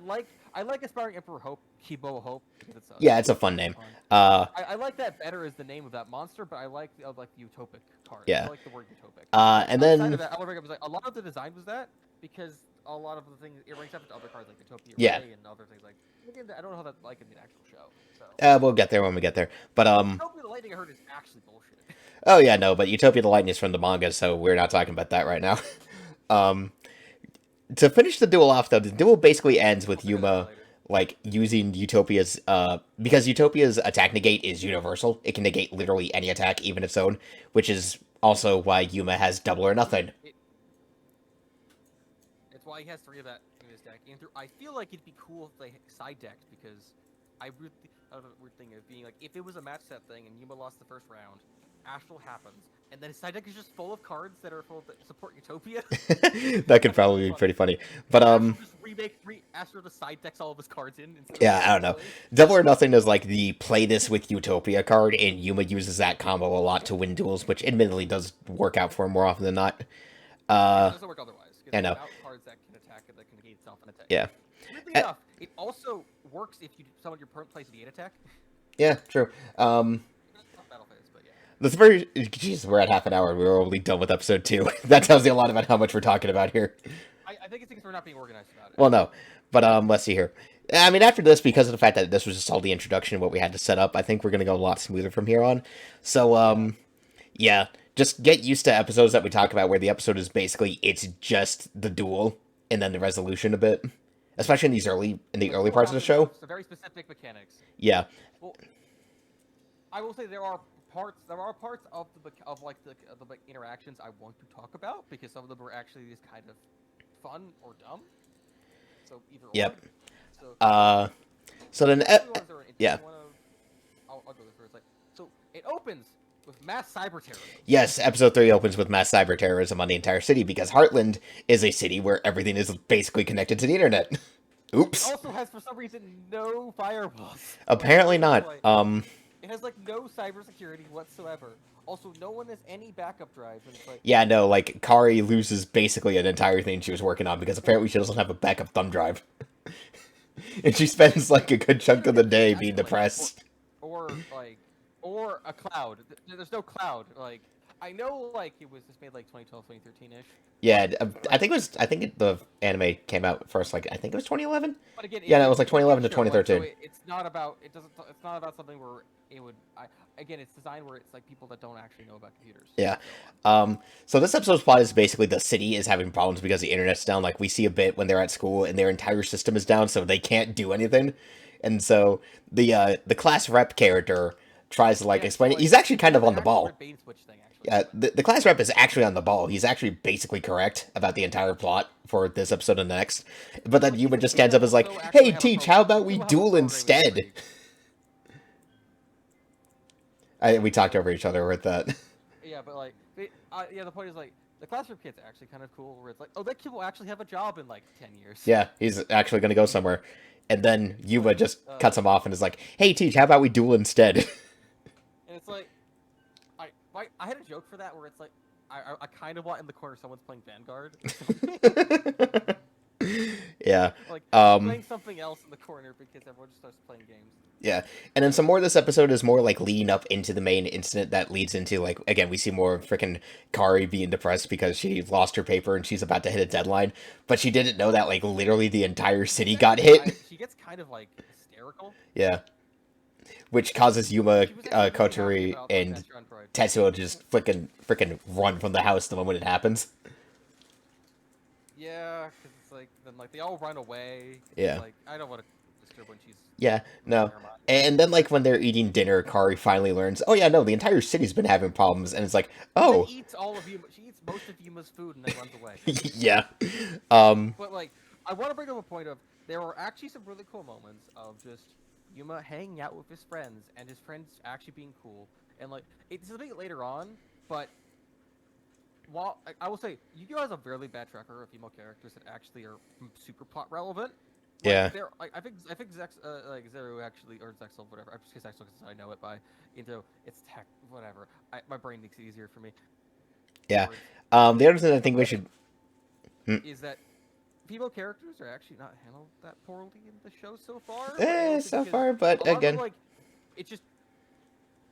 Speaker 2: I like Aspiring Emperor Hope, Kibo Hope because
Speaker 1: Yeah, it's a
Speaker 2: it's
Speaker 1: fun
Speaker 2: really
Speaker 1: name.
Speaker 2: fun.
Speaker 1: Uh,
Speaker 2: I like that better as the name of that monster, but I like the Utopic card. I
Speaker 1: yeah.
Speaker 2: like the word Utopic.
Speaker 1: And
Speaker 2: Outside of
Speaker 1: then
Speaker 2: that, I want to bring up was like a lot of the design was that because a lot of the things it ranks up to other cards like Utopia
Speaker 1: yeah,
Speaker 2: Ray and other things like. Again, I don't know how that like in the actual show. So
Speaker 1: we'll get there when we get there. But
Speaker 2: Utopia the Lightning I heard is actually bullshit.
Speaker 1: oh yeah, no, but Utopia the Lightning is from the manga, so we're not talking about that right now. um, to finish the duel off, though, the duel basically ends
Speaker 2: We'll
Speaker 1: with
Speaker 2: figure that out
Speaker 1: Yuma
Speaker 2: later.
Speaker 1: like using Utopia's because Utopia's attack negate is universal. It can negate literally any attack, even its own, which is also why Yuma has double or nothing.
Speaker 2: It's why he has 3 of that in his deck. And I feel like it'd be cool if they side decked because I really have a weird thing of being like if it was a match set thing and Yuma lost the first round, Astral happens, and then his side deck is just full of cards that are full of that support Utopia.
Speaker 1: That could probably be pretty funny. But
Speaker 2: Astral just Astral just side decks all of his cards in.
Speaker 1: yeah, I don't know. Double or Nothing is like the play this with Utopia card, and Yuma uses that combo a lot to win duels, which admittedly does work out for him more often than not.
Speaker 2: It doesn't work otherwise.
Speaker 1: I know.
Speaker 2: Without cards that can attack it, that can negate itself and attack.
Speaker 1: Yeah.
Speaker 2: Weirdly
Speaker 1: Uh,
Speaker 2: enough, it also works if you summon your opponent plays a gate attack.
Speaker 1: Yeah, true.
Speaker 2: That's not battle phase, but yeah.
Speaker 1: The very jeez, we're at half an hour. We're already done with episode 2. That tells you a lot about how much we're talking about here.
Speaker 2: I think it's because we're not being organized about it.
Speaker 1: Well, no, but let's see here. I mean, after this, because of the fact that this was just all the introduction and what we had to set up, I think we're gonna go a lot smoother from here on. So, yeah, just get used to episodes that we talk about where the episode is basically it's just the duel and then the resolution a bit, especially in the early parts of the show.
Speaker 2: It's very specific mechanics.
Speaker 1: Yeah,
Speaker 2: Well, I will say there are parts of the interactions I want to talk about because some of them were actually just kind of fun or dumb. So either
Speaker 1: Yep.
Speaker 2: or. So
Speaker 1: So then,
Speaker 2: the ones that are interesting,
Speaker 1: yeah.
Speaker 2: I'll go this first. Like, so it opens with mass cyber terrorism.
Speaker 1: Yes, episode 3 opens with mass cyber terrorism on the entire city because Heartland is a city where everything is basically connected to the internet. Oops.
Speaker 2: It also has, for some reason, no firewalls.
Speaker 1: Apparently not.
Speaker 2: It has like no cybersecurity whatsoever. Also, no one has any backup drives, and it's like
Speaker 1: Yeah, no, like Kari loses basically an entire thing she was working on because apparently she doesn't have a backup thumb drive. And she spends like a good chunk of the day being depressed.
Speaker 2: or a cloud. There's no cloud. Like I know, like it was just made like 2012, 2013 ish.
Speaker 1: Yeah, I think the anime came out first like I think it was 2011.
Speaker 2: But again,
Speaker 1: Yeah, no, it was like
Speaker 2: it's a
Speaker 1: 2011 to
Speaker 2: kid show, like,
Speaker 1: 2013.
Speaker 2: so it's not about it doesn't. It's not about something where it would. Again, it's designed where it's like people that don't actually know about computers.
Speaker 1: Yeah. So this episode's plot is basically the city is having problems because the internet's down. Like we see a bit when they're at school and their entire system is down, so they can't do anything. And so the class rep character tries to like explain it. He's actually kind of on the ball.
Speaker 2: Bait and switch thing, actually.
Speaker 1: Yeah, the class rep is actually on the ball. He's actually basically correct about the entire plot for this episode and the next. But then Yuma just stands up and is like, "Hey, Teach, how about we duel instead?" We talked over each other with that.
Speaker 2: Yeah, but like, the point is like the classroom kid's actually kind of cool. Where it's like, oh, that kid will actually have a job in like 10 years.
Speaker 1: Yeah, he's actually gonna go somewhere. And then Yuma just cuts him off and is like, "Hey, Teach, how about we duel instead?"
Speaker 2: And it's like, I had a joke for that where it's like, I kind of want in the corner someone's playing Vanguard.
Speaker 1: Yeah.
Speaker 2: Like playing something else in the corner because everyone just starts playing games.
Speaker 1: Yeah, and then some more of this episode is more like leading up into the main incident that leads into like again we see more of freaking Kari being depressed because she lost her paper and she's about to hit a deadline, but she didn't know that like literally the entire city got hit.
Speaker 2: She gets kind of like hysterical.
Speaker 1: Yeah, which causes Yuma, Kotori, and Tetsuo to just freaking run from the house the moment it happens.
Speaker 2: Yeah, because it's like then like they all run away.
Speaker 1: Yeah.
Speaker 2: Like I don't want to disturb when she's.
Speaker 1: Yeah, no. And then, like, when they're eating dinner, Kari finally learns, oh, yeah, no, the entire city's been having problems. And it's like, oh.
Speaker 2: She eats most of Yuma's food and then runs away.
Speaker 1: Yeah.
Speaker 2: But, like, I want to bring up a point of, there were actually some really cool moments of just Yuma hanging out with his friends and his friends actually being cool. And, like, it's a bit later on, but while, I will say, Yu-Gi-Oh! Has a fairly bad track record of female characters that actually are super plot relevant. Like
Speaker 1: Yeah.
Speaker 2: they're like I think Zex like Zero actually or Zexal whatever. I just say Zexal because I know it by it's tech whatever. My brain makes it easier for me with
Speaker 1: Yeah.
Speaker 2: words.
Speaker 1: The other thing I think we
Speaker 2: But
Speaker 1: should. Hmm.
Speaker 2: is that female characters are actually not handled that poorly in the show so far, but mostly
Speaker 1: So
Speaker 2: because
Speaker 1: far, but
Speaker 2: a lot of them
Speaker 1: again,
Speaker 2: like it's just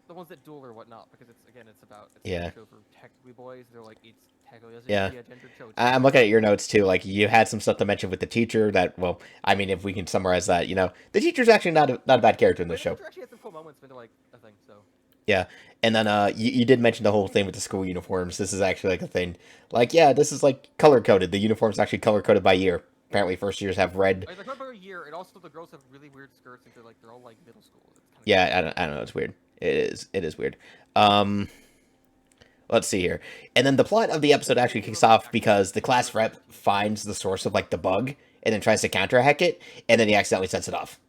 Speaker 2: the ones that duel or whatnot because it's a
Speaker 1: yeah,
Speaker 2: show for technically boys. They're like it's technically
Speaker 1: yeah.
Speaker 2: a gendered show. It's
Speaker 1: I'm
Speaker 2: fine.
Speaker 1: looking at your notes too. Like you had some stuff to mention with the teacher. That well, I mean, if we can summarize that, the teacher's actually not a bad character in
Speaker 2: But
Speaker 1: this
Speaker 2: the
Speaker 1: show.
Speaker 2: teacher actually has some cool moments, but they're like a thing. So
Speaker 1: Yeah, and then you did mention the whole thing with the school uniforms. This is actually like a thing. Like, yeah, this is like color coded. The uniform's actually color coded by year. Apparently, first years have red.
Speaker 2: like the cover a year, and also the girls have really weird skirts, and they're all like middle school. It's kind of
Speaker 1: Yeah,
Speaker 2: creepy.
Speaker 1: I don't know. It's weird. It is weird. Um, let's see here. And then the plot of the
Speaker 2: But
Speaker 1: episode
Speaker 2: then
Speaker 1: actually
Speaker 2: you
Speaker 1: kicks
Speaker 2: have like
Speaker 1: off
Speaker 2: actual
Speaker 1: because the class rep
Speaker 2: teachers.
Speaker 1: finds the source of like the bug and then tries to counterhack it, and then he accidentally sets it off,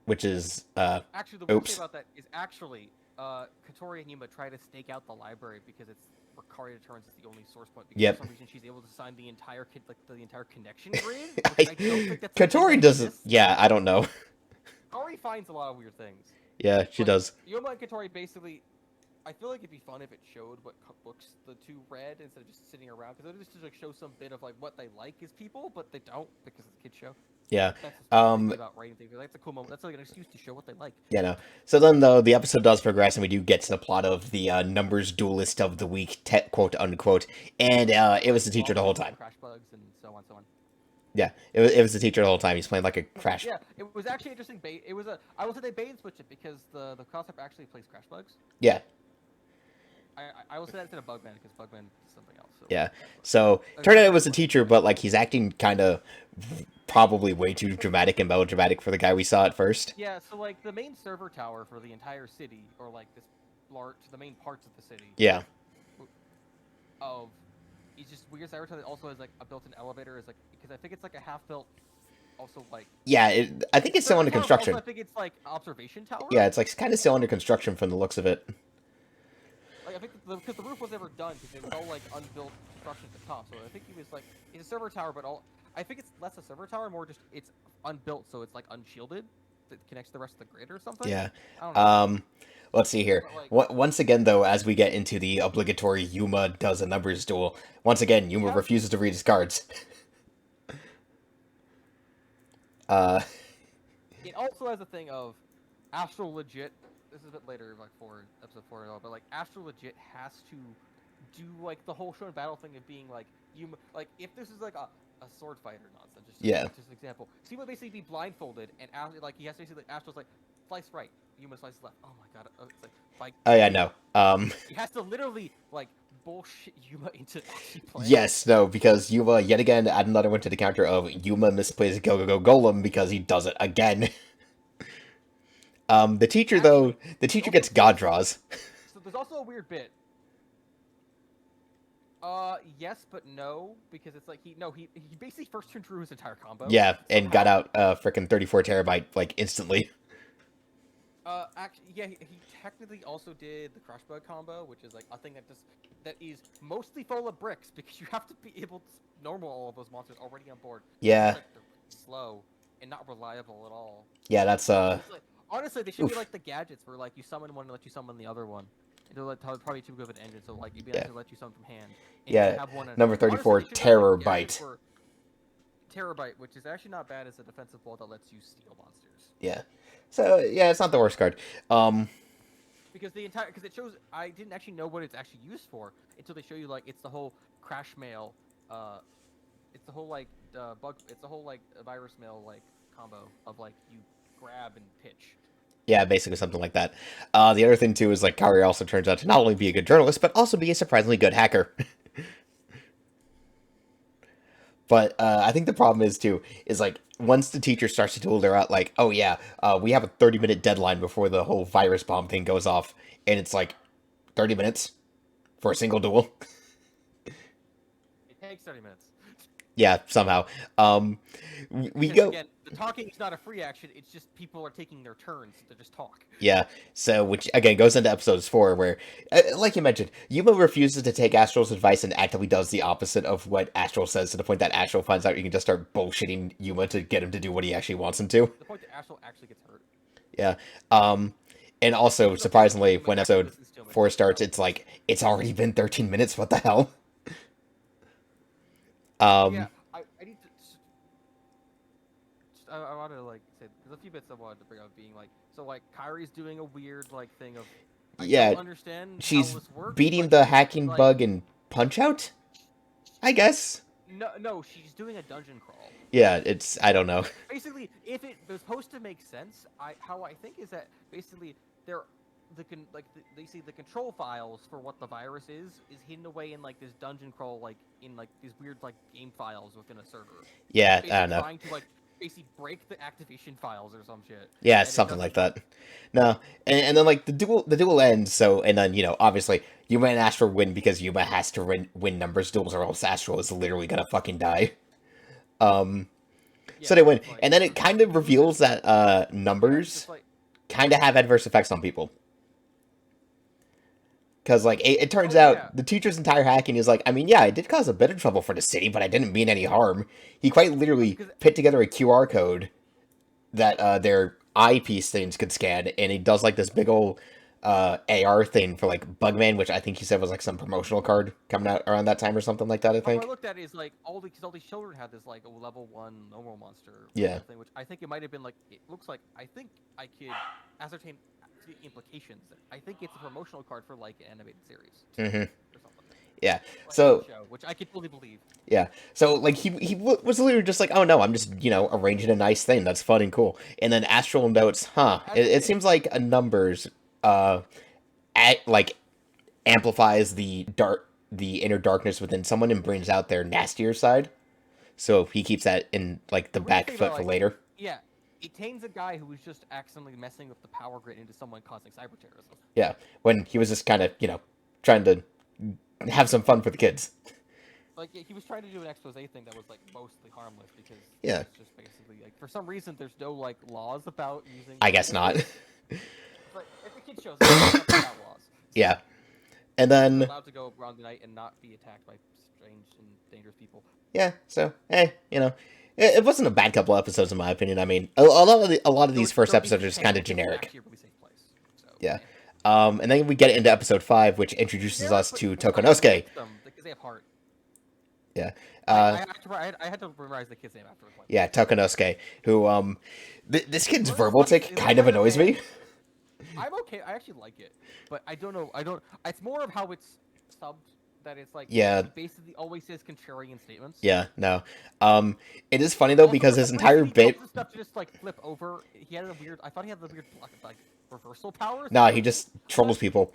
Speaker 1: which is
Speaker 2: Actually, the worst thing
Speaker 1: oops.
Speaker 2: about that is Katori and Yuma try to stake out the library because it's where Kari determines it's the only source point. Because
Speaker 1: Yep.
Speaker 2: for some reason she's able to assign the entire connection grid, which I don't think that's a thing
Speaker 1: Katori
Speaker 2: that
Speaker 1: doesn't.
Speaker 2: exists.
Speaker 1: Yeah, I don't know.
Speaker 2: Kari finds a lot of weird things.
Speaker 1: Yeah, she
Speaker 2: Like
Speaker 1: does.
Speaker 2: Yuma and Katori basically. I feel like it'd be fun if it showed what books the two read instead of just sitting around. Because it would just like show some bit of like what they like as people, but they don't because it's a kid show.
Speaker 1: Yeah.
Speaker 2: That's what's
Speaker 1: Um,
Speaker 2: creepy about writing things. That's a cool moment. That's like an excuse to show what they like.
Speaker 1: you know. So then, though, the episode does progress, and we do get to the plot of the numbers duelist of the week, quote unquote. And it was the teacher the whole time.
Speaker 2: Crash bugs and so on, so on.
Speaker 1: Yeah, it was the teacher the whole time. He's playing like a crash.
Speaker 2: Yeah, it was actually interesting. It was a. I will say they bait and switch it because the concept actually plays Crash Bugs.
Speaker 1: Yeah,
Speaker 2: I will say that instead of Bugman because Bugman is something else. So
Speaker 1: yeah. So turned out it was the teacher, but like he's acting kind of probably way too dramatic and melodramatic for the guy we saw at first.
Speaker 2: yeah, so like the main server tower for the entire city, or like the main parts of the city
Speaker 1: Yeah,
Speaker 2: of, it's just weird. Server tower that also has like a built-in elevator is like because I think it's like a half-built, also like
Speaker 1: yeah. I think it's still
Speaker 2: server
Speaker 1: under
Speaker 2: tower, but also
Speaker 1: construction.
Speaker 2: I think it's like observation tower.
Speaker 1: Yeah, it's like kind of still under construction from the looks of it.
Speaker 2: Like I think because the roof was never done because it was all like unbuilt construction at the top. So I think he was like it's a server tower, but I think it's less a server tower, more just it's unbuilt, so it's like unshielded that connects to the rest of the grid or something.
Speaker 1: Yeah.
Speaker 2: I don't know.
Speaker 1: Let's see here.
Speaker 2: But like
Speaker 1: Once again, though, as we get into the obligatory Yuma does a numbers duel, once again, Yuma
Speaker 2: yeah,
Speaker 1: refuses to read his cards. uh,
Speaker 2: it also has a thing of Astral legit. This is a bit later, like for episode 4 and all, but like Astral legit has to do like the whole show and battle thing of being like Yuma. Like if this is like a sword fighter nonsense,
Speaker 1: yeah.
Speaker 2: just an example. So he would basically be blindfolded, and like he has to basically Astral's like slice right, Yuma slice left. Oh my god, it's like
Speaker 1: Oh yeah, no.
Speaker 2: he has to literally like bullshit Yuma into actually playing.
Speaker 1: Yes, no, because Yuma yet again add another one to the counter of Yuma misplays Go Go Go Golem because he does it again. The teacher though, the teacher gets God draws.
Speaker 2: So there's also a weird bit. Yes, but no, because it's like he basically first turned through his entire combo.
Speaker 1: Yeah, and
Speaker 2: somehow.
Speaker 1: got out frickin' 34 terabyte like instantly.
Speaker 2: Actually, yeah, he technically also did the crush bug combo, which is like a thing that is mostly full of bricks because you have to be able to normal all of those monsters already on board.
Speaker 1: Yeah.
Speaker 2: Like, they're slow and not reliable at all.
Speaker 1: Yeah, that's
Speaker 2: It's like, honestly, they should
Speaker 1: Oof.
Speaker 2: be like the gadgets where like you summon one and let you summon the other one. They're like probably too good of an engine, so like you'd be able to let you summon from hand. And
Speaker 1: Yeah,
Speaker 2: you have one
Speaker 1: number 34,
Speaker 2: honestly, they should be, like, gadgets
Speaker 1: Terabyte.
Speaker 2: for Terabyte, which is actually not bad as a defensive ball that lets you steal monsters.
Speaker 1: Yeah. So yeah, it's not the worst card.
Speaker 2: Because it shows I didn't actually know what it's actually used for until they show you like it's the whole crash mail, it's the whole like it's the whole like virus mail like combo of like you grab and pitch.
Speaker 1: Yeah, basically something like that. The other thing too is like Kari also turns out to not only be a good journalist, but also be a surprisingly good hacker. But I think the problem is too is like once the teacher starts to duel, they're out like, oh yeah, we have a 30-minute deadline before the whole virus bomb thing goes off, and it's like 30 minutes for a single duel.
Speaker 2: It takes 30 minutes.
Speaker 1: Yeah, somehow. We
Speaker 2: Because
Speaker 1: go.
Speaker 2: again, the talking is not a free action. It's just people are taking their turns to just talk.
Speaker 1: Yeah, so which again goes into episodes 4, where, like you mentioned, Yuma refuses to take Astral's advice and actively does the opposite of what Astral says, to the point that Astral finds out you can just start bullshitting Yuma to get him to do what he actually wants him to.
Speaker 2: The point that Astral actually gets hurt.
Speaker 1: Yeah, um, and also
Speaker 2: To the point that
Speaker 1: surprisingly,
Speaker 2: Yuma
Speaker 1: when
Speaker 2: actually
Speaker 1: episode
Speaker 2: listens to him and
Speaker 1: 4
Speaker 2: helps him
Speaker 1: starts,
Speaker 2: out.
Speaker 1: it's like it's already been 13 minutes. What the hell?
Speaker 2: Yeah,
Speaker 1: Um,
Speaker 2: I need to. I want to like say there's a few bits I wanted to bring up, being like, so like Kyrie's doing a weird like thing of, I
Speaker 1: yeah,
Speaker 2: don't understand how
Speaker 1: she's
Speaker 2: this works,
Speaker 1: beating
Speaker 2: but
Speaker 1: the
Speaker 2: she's
Speaker 1: hacking
Speaker 2: like,
Speaker 1: bug in Punch Out, I guess.
Speaker 2: no, she's doing a dungeon crawl.
Speaker 1: Yeah, it's I don't know.
Speaker 2: Basically, if it was supposed to make sense, how I think is that basically they're they see the control files for what the virus is hidden away in like this dungeon crawl, like in like these weird like game files within a server. And she's
Speaker 1: Yeah, I
Speaker 2: basically
Speaker 1: don't know.
Speaker 2: trying to like basically break the activation files or some shit,
Speaker 1: Yeah,
Speaker 2: and it
Speaker 1: something like
Speaker 2: doesn't
Speaker 1: that.
Speaker 2: work.
Speaker 1: No, and then like the duel ends. So and then obviously Yuma and Astro win because Yuma has to win numbers duels, or else Astro is literally gonna fucking die. Um, so
Speaker 2: Yeah,
Speaker 1: they win,
Speaker 2: it's like
Speaker 1: and then it kind of
Speaker 2: he loses.
Speaker 1: reveals that
Speaker 2: Yeah, it's
Speaker 1: numbers
Speaker 2: just like,
Speaker 1: kind of have adverse effects on people. Because like it turns
Speaker 2: oh yeah,
Speaker 1: out the teacher's entire hacking is like, I mean, yeah, I did cause a bit of trouble for the city, but I didn't mean any harm. He quite literally
Speaker 2: because
Speaker 1: put together a QR code that their eyepiece things could scan, and he does like this big old AR thing for like Bugman, which I think he said was like some promotional card coming out around that time or something like that. I
Speaker 2: how I
Speaker 1: think.
Speaker 2: looked at it is like all these children had this like a level 1 normal monster
Speaker 1: Yeah.
Speaker 2: thing, which I think it might have been like, it looks like, I think I could ascertain the implications. I think it's a promotional card for like an animated series
Speaker 1: Hmm.
Speaker 2: or something,
Speaker 1: Yeah.
Speaker 2: like a
Speaker 1: So
Speaker 2: show, which I could totally believe.
Speaker 1: yeah. So like was literally just like, oh no, I'm just arranging a nice thing that's fun and cool. And then Astral notes, huh?
Speaker 2: As a
Speaker 1: It
Speaker 2: kid,
Speaker 1: seems like a numbers uh like amplifies the inner darkness within someone and brings out their nastier side. So he keeps that in like the
Speaker 2: the weird
Speaker 1: back
Speaker 2: thing about
Speaker 1: foot for
Speaker 2: like,
Speaker 1: later.
Speaker 2: yeah, it tames a guy who was just accidentally messing with the power grid into someone causing cyber terrorism.
Speaker 1: Yeah, when he was just kind of trying to have some fun for the kids.
Speaker 2: Like, yeah, he was trying to do an expose thing that was like mostly harmless, because
Speaker 1: Yeah,
Speaker 2: it's just basically like, for some reason there's no like laws about using
Speaker 1: I guess
Speaker 2: cyber.
Speaker 1: not.
Speaker 2: It's like, if the kid shows up, there's nothing about laws.
Speaker 1: Yeah, and
Speaker 2: You're
Speaker 1: then
Speaker 2: allowed to go around the night and not be attacked by strange and dangerous people.
Speaker 1: yeah, so it wasn't a bad couple episodes in my opinion. I mean, a lot of these first episodes are just kind of generic.
Speaker 2: Actually a really safe place. So
Speaker 1: Yeah.
Speaker 2: eh.
Speaker 1: And then we get into episode 5, which introduces
Speaker 2: Generic,
Speaker 1: us
Speaker 2: but
Speaker 1: to
Speaker 2: I kind of
Speaker 1: Tokonosuke.
Speaker 2: like them because they have heart.
Speaker 1: Yeah.
Speaker 2: I
Speaker 1: Uh,
Speaker 2: I had to memorize the kid's name after the point.
Speaker 1: yeah, Tokonosuke, who this kid's
Speaker 2: What's
Speaker 1: verbal
Speaker 2: funny
Speaker 1: tick
Speaker 2: is
Speaker 1: kind of annoys me.
Speaker 2: I'm okay. I actually like it, but I don't know. I don't. It's more of how it's subbed, that it's like,
Speaker 1: Yeah,
Speaker 2: he basically always says contrarian statements.
Speaker 1: yeah, no. It is funny though
Speaker 2: Also,
Speaker 1: because
Speaker 2: for
Speaker 1: his
Speaker 2: some
Speaker 1: entire
Speaker 2: reason, he tells
Speaker 1: bit.
Speaker 2: this stuff to just like flip over. He had a weird. I thought he had the weird like reversal powers.
Speaker 1: Nah, he just trolls people.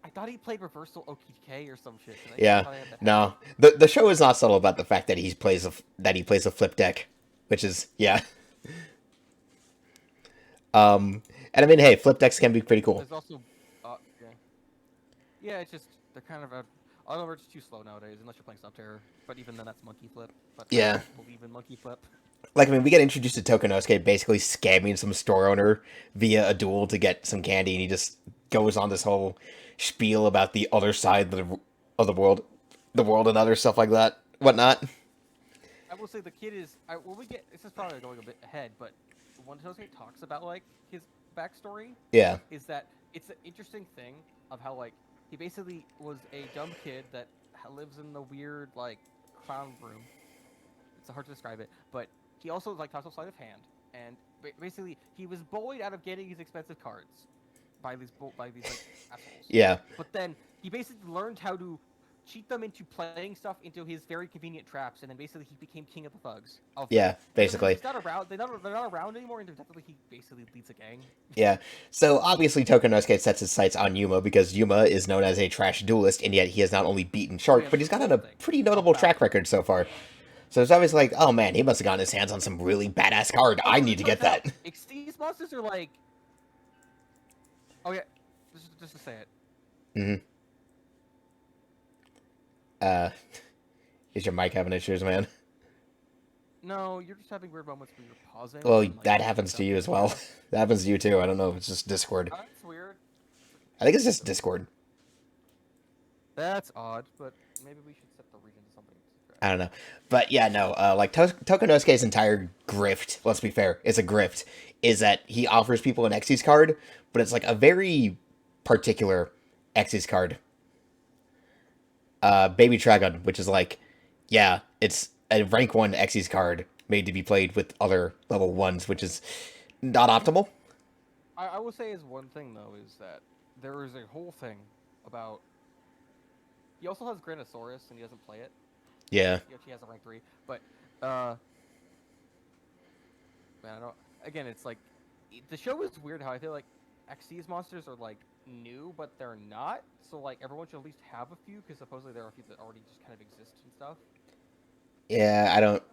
Speaker 2: I thought he played reversal OKK or some shit. I
Speaker 1: Yeah,
Speaker 2: thought he had that.
Speaker 1: no. The show is not subtle about the fact that he plays a flip deck, which is yeah. And I mean, hey, flip decks can be pretty cool.
Speaker 2: There's also, yeah, yeah. It's just they're kind of a. I don't know, it's too slow nowadays unless you're playing Subterror. But even then, that's monkey flip. But I
Speaker 1: Yeah,
Speaker 2: don't believe in monkey flip.
Speaker 1: like I mean, we get introduced to Tokonosuke basically scamming some store owner via a duel to get some candy, and he just goes on this whole spiel about the other side of the world and other stuff like that, whatnot.
Speaker 2: I will say the kid is. When we get, this is probably going a bit ahead, but when Tosuke talks about like his backstory,
Speaker 1: Yeah,
Speaker 2: is that it's an interesting thing of how like he basically was a dumb kid that lives in the weird like clown room. It's hard to describe it, but he also like talks sleight of hand, and basically he was bullied out of getting these expensive cards by these like assholes.
Speaker 1: yeah,
Speaker 2: But then he basically learned how to cheat them into playing stuff into his very convenient traps, and then basically he became king of the thugs.
Speaker 1: yeah, basically.
Speaker 2: He's not around. They're not around anymore, and technically he basically leads a gang.
Speaker 1: Yeah. So obviously Tokonosuke sets his sights on Yuma because Yuma is known as a trash duelist, and yet he has not only beaten Shark,
Speaker 2: Yeah,
Speaker 1: but
Speaker 2: that's
Speaker 1: he's got
Speaker 2: the
Speaker 1: on a
Speaker 2: whole thing.
Speaker 1: pretty
Speaker 2: It's all
Speaker 1: notable
Speaker 2: about
Speaker 1: track
Speaker 2: it.
Speaker 1: record so far. So it's obviously like, oh man, he must have gotten his hands on some really badass card. I
Speaker 2: Also,
Speaker 1: need
Speaker 2: it
Speaker 1: to get
Speaker 2: turns out,
Speaker 1: that.
Speaker 2: these monsters are like. Oh yeah, just to say it.
Speaker 1: Hmm. Uh, is your mic having issues, man?
Speaker 2: No, you're just having weird moments where you're pausing
Speaker 1: Well,
Speaker 2: and like
Speaker 1: that
Speaker 2: looking
Speaker 1: happens to
Speaker 2: stuff
Speaker 1: you
Speaker 2: up
Speaker 1: as
Speaker 2: and
Speaker 1: well.
Speaker 2: stuff.
Speaker 1: That happens to you too. I don't know if it's just Discord.
Speaker 2: That's weird.
Speaker 1: I think it's just Discord.
Speaker 2: That's odd, but maybe we should set the region to something
Speaker 1: I
Speaker 2: correct.
Speaker 1: don't know. But yeah, no, like Tokonosuke's entire grift, let's be fair, it's a grift, is that he offers people an Xyz card, but it's like a very particular Xyz card. Baby Dragon, which is like, yeah, it's a rank 1 Xyz card made to be played with other level 1s, which is not optimal.
Speaker 2: I will say is one thing though is that there is a whole thing about he also has Granosaurus and he doesn't play it.
Speaker 1: Yeah.
Speaker 2: He actually has a rank 3, but uh man, I don't. Again, it's like the show is weird. How I feel like Xyz monsters are like new, but they're not. So like everyone should at least have a few because supposedly there are a few that already just kind of exist and stuff.
Speaker 1: Yeah, I don't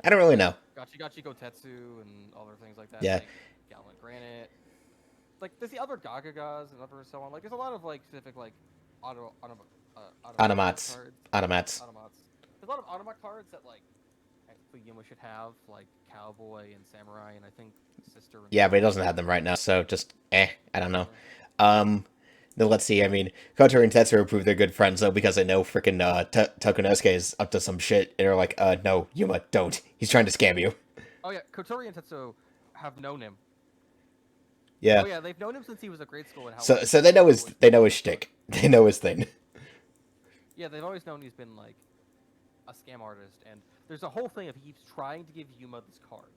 Speaker 1: I don't really
Speaker 2: Like
Speaker 1: know.
Speaker 2: Gachi Gachi Gotetsu and other things like that.
Speaker 1: Yeah.
Speaker 2: Like Gallant Granite. Like there's the other Gagagas and other so on. Like there's a lot of like specific like automat
Speaker 1: Automats.
Speaker 2: cards.
Speaker 1: Automats.
Speaker 2: Automats. There's a lot of automat cards that like technically Yuma should have, like Cowboy and Samurai, and I think Sister and
Speaker 1: Yeah, but he
Speaker 2: Sword.
Speaker 1: doesn't have them right now, so just I don't know.
Speaker 2: Yeah.
Speaker 1: Um no, let's see. I mean, Kotor and Tetsuro prove they're good friends though because they know freaking Tokonosuke is up to some shit, and they're like, no, Yuma, don't. He's trying to scam you.
Speaker 2: Oh yeah, Kotori and Tetsuo have known him.
Speaker 1: Yeah.
Speaker 2: Oh yeah, they've known him since he was at grade school and how
Speaker 1: So
Speaker 2: like
Speaker 1: so
Speaker 2: always
Speaker 1: they know his shtick. They know his thing.
Speaker 2: yeah, they've always known he's been like a scam artist, and there's a whole thing of he keeps trying to give Yuma this card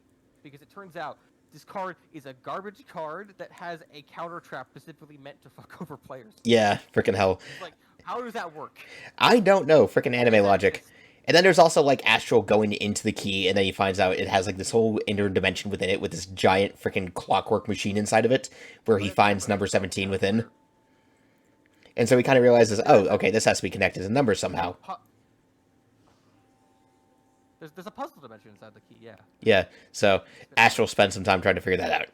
Speaker 2: because it turns out this card is a garbage card that has a counter trap specifically meant to fuck over players.
Speaker 1: Yeah, freaking hell.
Speaker 2: It's like, how does that work?
Speaker 1: I don't know, freaking
Speaker 2: How does
Speaker 1: anime
Speaker 2: that
Speaker 1: logic.
Speaker 2: exist?
Speaker 1: And then there's also like Astral going into the key, and then he finds out it has like this whole inner dimension within it with this giant freaking clockwork machine inside of it, where
Speaker 2: Oh,
Speaker 1: he
Speaker 2: that's true,
Speaker 1: finds
Speaker 2: but I
Speaker 1: number
Speaker 2: think, like,
Speaker 1: 17
Speaker 2: yeah,
Speaker 1: within.
Speaker 2: where
Speaker 1: And so he kind of realizes,
Speaker 2: there
Speaker 1: oh,
Speaker 2: is a
Speaker 1: okay, this has to be connected to numbers somehow.
Speaker 2: there's a puzzle dimension inside the key. Yeah.
Speaker 1: Yeah, so
Speaker 2: It's been
Speaker 1: Astral spends some time trying to figure that out.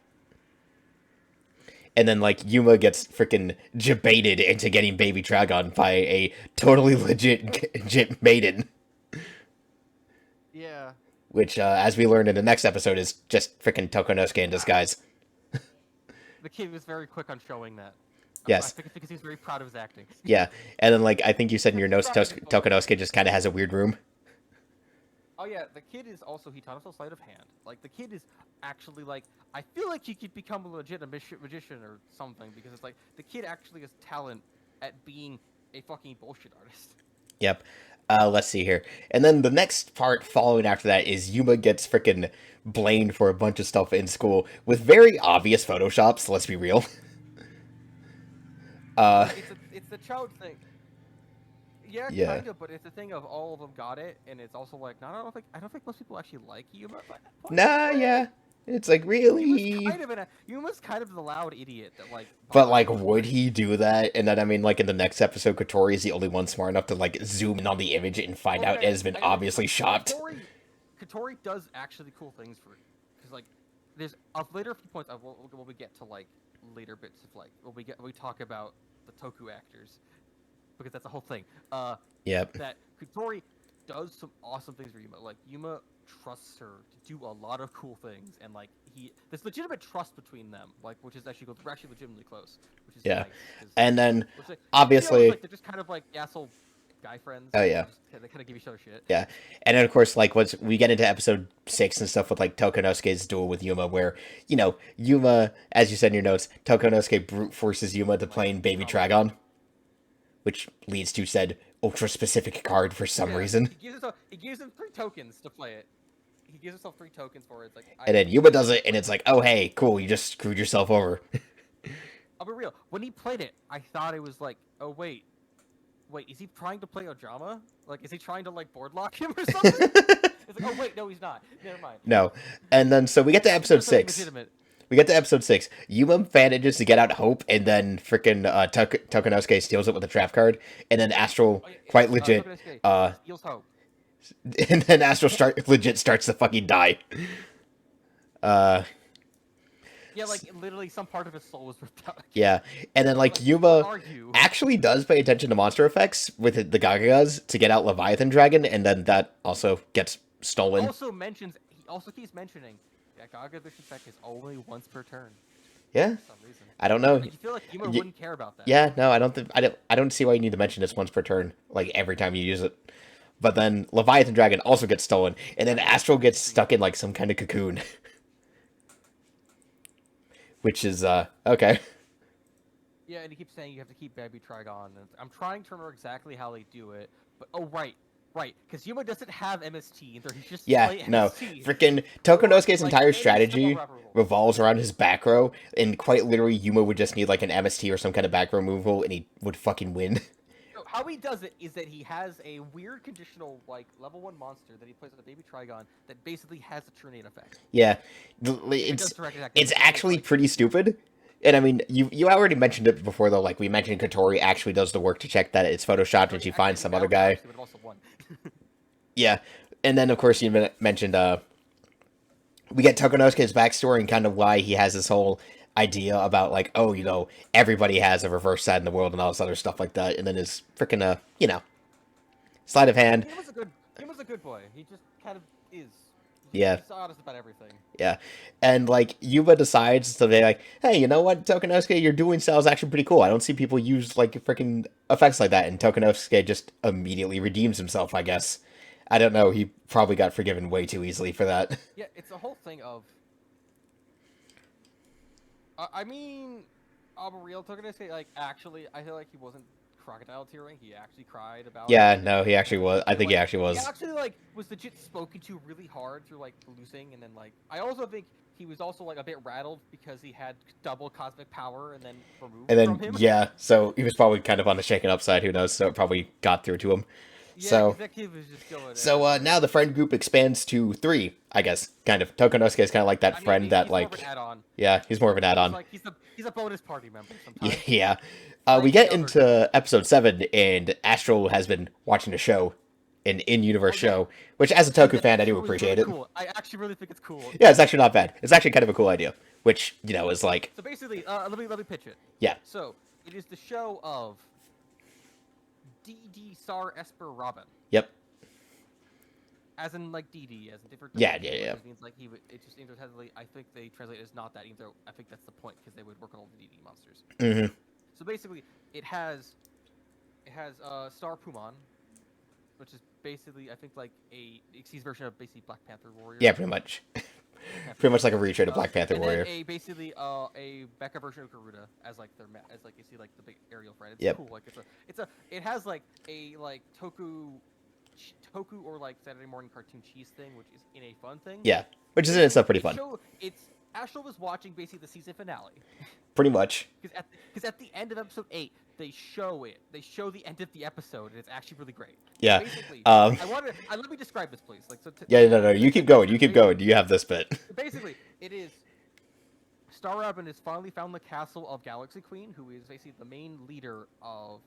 Speaker 1: And then, like, Yuma gets freaking debated into getting Baby Dragon by a totally legit maiden.
Speaker 2: Yeah.
Speaker 1: Which, as we learned in the next episode, is just freaking Tokonosuke in disguise.
Speaker 2: The kid was very quick on showing that. I
Speaker 1: Yes.
Speaker 2: think it's because he's very proud of his acting.
Speaker 1: Yeah. And then, like, I think you said in your notes,
Speaker 2: Proud of his vocal.
Speaker 1: Tokonosuke just kind of has a weird room.
Speaker 2: Oh yeah, the kid is also he taught himself sleight of hand. Like the kid is actually like I feel like he could become a legit magician or something because it's like the kid actually has talent at being a fucking bullshit artist.
Speaker 1: Yep. Let's see here. And then the next part following after that is Yuma gets freaking blamed for a bunch of stuff in school with very obvious photoshops, let's be real. Uh,
Speaker 2: Like it's the child thing. Yeah,
Speaker 1: yeah.
Speaker 2: kind of, but it's the thing of all of them got it, and it's also like I don't think most people actually like Yuma at that point.
Speaker 1: Nah, yeah. It's like, really?
Speaker 2: Yuma's kind of the loud idiot that like
Speaker 1: But,
Speaker 2: bothers
Speaker 1: like,
Speaker 2: everyone.
Speaker 1: would he do that? And then, I mean, like, in the next episode, Kotori is the only one smart enough to, like, zoom in on the image and find out it has been obviously shopped.
Speaker 2: Katori does actually cool things for because like there's a later few points of when we get to like later bits of like when we talk about the Toku actors because that's the whole thing.
Speaker 1: Yep.
Speaker 2: That Katori does some awesome things for Yuma. Like Yuma trusts her to do a lot of cool things, and like there's legitimate trust between them, like which is actually we're actually legitimately close, which is
Speaker 1: Yeah.
Speaker 2: nice.
Speaker 1: And then,
Speaker 2: Like,
Speaker 1: obviously...
Speaker 2: like they're just kind of like asshole guy friends.
Speaker 1: Oh, yeah.
Speaker 2: They kind of give each other shit.
Speaker 1: Yeah, and then of course, like once we get into episode 6 and stuff with like Tokonosuke's duel with Yuma, where Yuma, as you said in your notes, Tokonosuke brute forces Yuma to playing Baby Dragon, which leads to said ultra specific card for some reason.
Speaker 2: He gives him 3 tokens to play it. He gives himself 3 tokens for it. It's like
Speaker 1: And then Yuma does it, and it's like, oh hey, cool, you just screwed yourself over.
Speaker 2: I'll be real. When he played it, I thought it was like, oh wait, is he trying to play Ojama? Like, is he trying to like board lock him or something? It's like, oh wait, no, he's not. Never mind.
Speaker 1: No, and then so we get to episode
Speaker 2: Something
Speaker 1: 6.
Speaker 2: legitimate.
Speaker 1: We get to episode 6. Yuma manages to get out Hope, and then freaking Tokonosuke steals it with a trap card, and then Astral,
Speaker 2: Oh, yeah,
Speaker 1: quite legit,
Speaker 2: Tokunosuke steals hope.
Speaker 1: and then Astral legit starts to fucking die.
Speaker 2: Yeah, like literally, some part of his soul was ripped out.
Speaker 1: Yeah, and then like
Speaker 2: Like,
Speaker 1: Yuma
Speaker 2: are you?
Speaker 1: actually does pay attention to monster effects with the Gagagas to get out Leviathan Dragon, and then that also gets stolen.
Speaker 2: He also keeps mentioning that Gaga Vision effect is only once per turn
Speaker 1: Yeah,
Speaker 2: for some reason.
Speaker 1: I don't know.
Speaker 2: I feel like Yuma
Speaker 1: Y-
Speaker 2: wouldn't care about that.
Speaker 1: yeah, no, I don't see why you need to mention this once per turn, like every time you use it. But then Leviathan Dragon also gets stolen, and then Astral gets stuck in like some kind of cocoon, which is okay.
Speaker 2: Yeah, and he keeps saying you have to keep Baby Trigon. And I'm trying to remember exactly how they do it, but oh right, because Yuma doesn't have MST, either he's just
Speaker 1: Yeah,
Speaker 2: play
Speaker 1: no,
Speaker 2: MST.
Speaker 1: freaking
Speaker 2: Or
Speaker 1: Tokonosuke's
Speaker 2: like
Speaker 1: entire
Speaker 2: any
Speaker 1: strategy
Speaker 2: spell removal.
Speaker 1: revolves around his back row, and quite literally, Yuma would just need like an MST or some kind of back row removal, and he would fucking win.
Speaker 2: No, how he does it is that he has a weird conditional like level 1 monster that he plays with a Baby Trigon that basically has a Trinate effect.
Speaker 1: Yeah,
Speaker 2: It does
Speaker 1: it's
Speaker 2: direct attack
Speaker 1: it's
Speaker 2: damage,
Speaker 1: actually
Speaker 2: like,
Speaker 1: pretty stupid. And I mean, you already mentioned it before though. Like we mentioned, Katori actually does the work to check that it's photoshopped, and she finds some other guy.
Speaker 2: Actually, but also won.
Speaker 1: Yeah, and then of course you mentioned we get Tokonosuke's backstory and kind of why he has this whole idea about like, oh, everybody has a reverse side in the world and all this other stuff like that, and then his freaking sleight of hand.
Speaker 2: He was a good boy. He just kind of is.
Speaker 1: Yeah.
Speaker 2: He's honest about everything.
Speaker 1: Yeah, and like Yuba decides to be like, hey, you know what, Tokonosuke, your dueling style is actually pretty cool. I don't see people use like freaking effects like that, and Tokonosuke just immediately redeems himself. I guess I don't know. He probably got forgiven way too easily for that.
Speaker 2: Yeah, it's a whole thing of. I mean, real Tokonosuke, like, actually, I feel like he wasn't crocodile tearing. He actually cried about
Speaker 1: Yeah,
Speaker 2: it.
Speaker 1: no, he actually was. I think he
Speaker 2: Like,
Speaker 1: actually was.
Speaker 2: he actually, like, was legit spoken to really hard through, like, losing, and then, like, I also think he was also, like, a bit rattled because he had double cosmic power and then removed
Speaker 1: And
Speaker 2: from
Speaker 1: then
Speaker 2: him.
Speaker 1: yeah, so he was probably kind of on the shaken upside. Who knows? So it probably got through to him.
Speaker 2: Yeah,
Speaker 1: So
Speaker 2: because that kid was just going
Speaker 1: so
Speaker 2: in.
Speaker 1: now the friend group expands to three. I guess kind of Tokonosuke is kind of like that
Speaker 2: I mean,
Speaker 1: friend that
Speaker 2: he's more of
Speaker 1: like
Speaker 2: an add-on.
Speaker 1: yeah, he's more of an add-on.
Speaker 2: He's a bonus party member sometimes.
Speaker 1: Yeah.
Speaker 2: Like
Speaker 1: We
Speaker 2: the
Speaker 1: get
Speaker 2: other
Speaker 1: into episode 7, and Astral has been watching a show, an in-universe
Speaker 2: Oh, yeah.
Speaker 1: show, which as a Toku
Speaker 2: That's
Speaker 1: fan, I do
Speaker 2: really,
Speaker 1: appreciate
Speaker 2: really
Speaker 1: it.
Speaker 2: cool. I actually really think it's cool.
Speaker 1: Yeah, it's actually not bad. It's actually kind of a cool idea, which, is like,
Speaker 2: So basically, let me pitch it.
Speaker 1: yeah,
Speaker 2: So it is the show of DD Star Esper Robin,
Speaker 1: yep,
Speaker 2: as in like DD, as in different.
Speaker 1: Yeah,
Speaker 2: dimensions,
Speaker 1: yeah, yeah.
Speaker 2: Which means like it just intertextually, I think they translate it as not that, even though I think that's the point because they would work on all the DD monsters.
Speaker 1: mm-hmm,
Speaker 2: So basically, it has Star Pumon, which is basically I think like a Xyz version of basically Black Panther Warrior.
Speaker 1: yeah, pretty much. Pretty much like a retread of Black Panther
Speaker 2: and
Speaker 1: Warrior.
Speaker 2: then basically a Becca version of Garuda as like as like you see like the big aerial friend. It's
Speaker 1: Yep.
Speaker 2: cool. Like it has like a like Toku or like Saturday morning cartoon cheese thing, which is in a fun thing.
Speaker 1: Yeah, which is in itself pretty fun.
Speaker 2: Astral was watching basically the season finale.
Speaker 1: Pretty much.
Speaker 2: Because at the end of episode 8, they show it. They show the end of the episode, and it's actually really great.
Speaker 1: Yeah.
Speaker 2: Basically, let me describe this, please. Like,
Speaker 1: Yeah, no, you keep going. You keep going. You have this bit.
Speaker 2: Basically, it is Star Robin has finally found the castle of Galaxy Queen, who is basically the main leader of,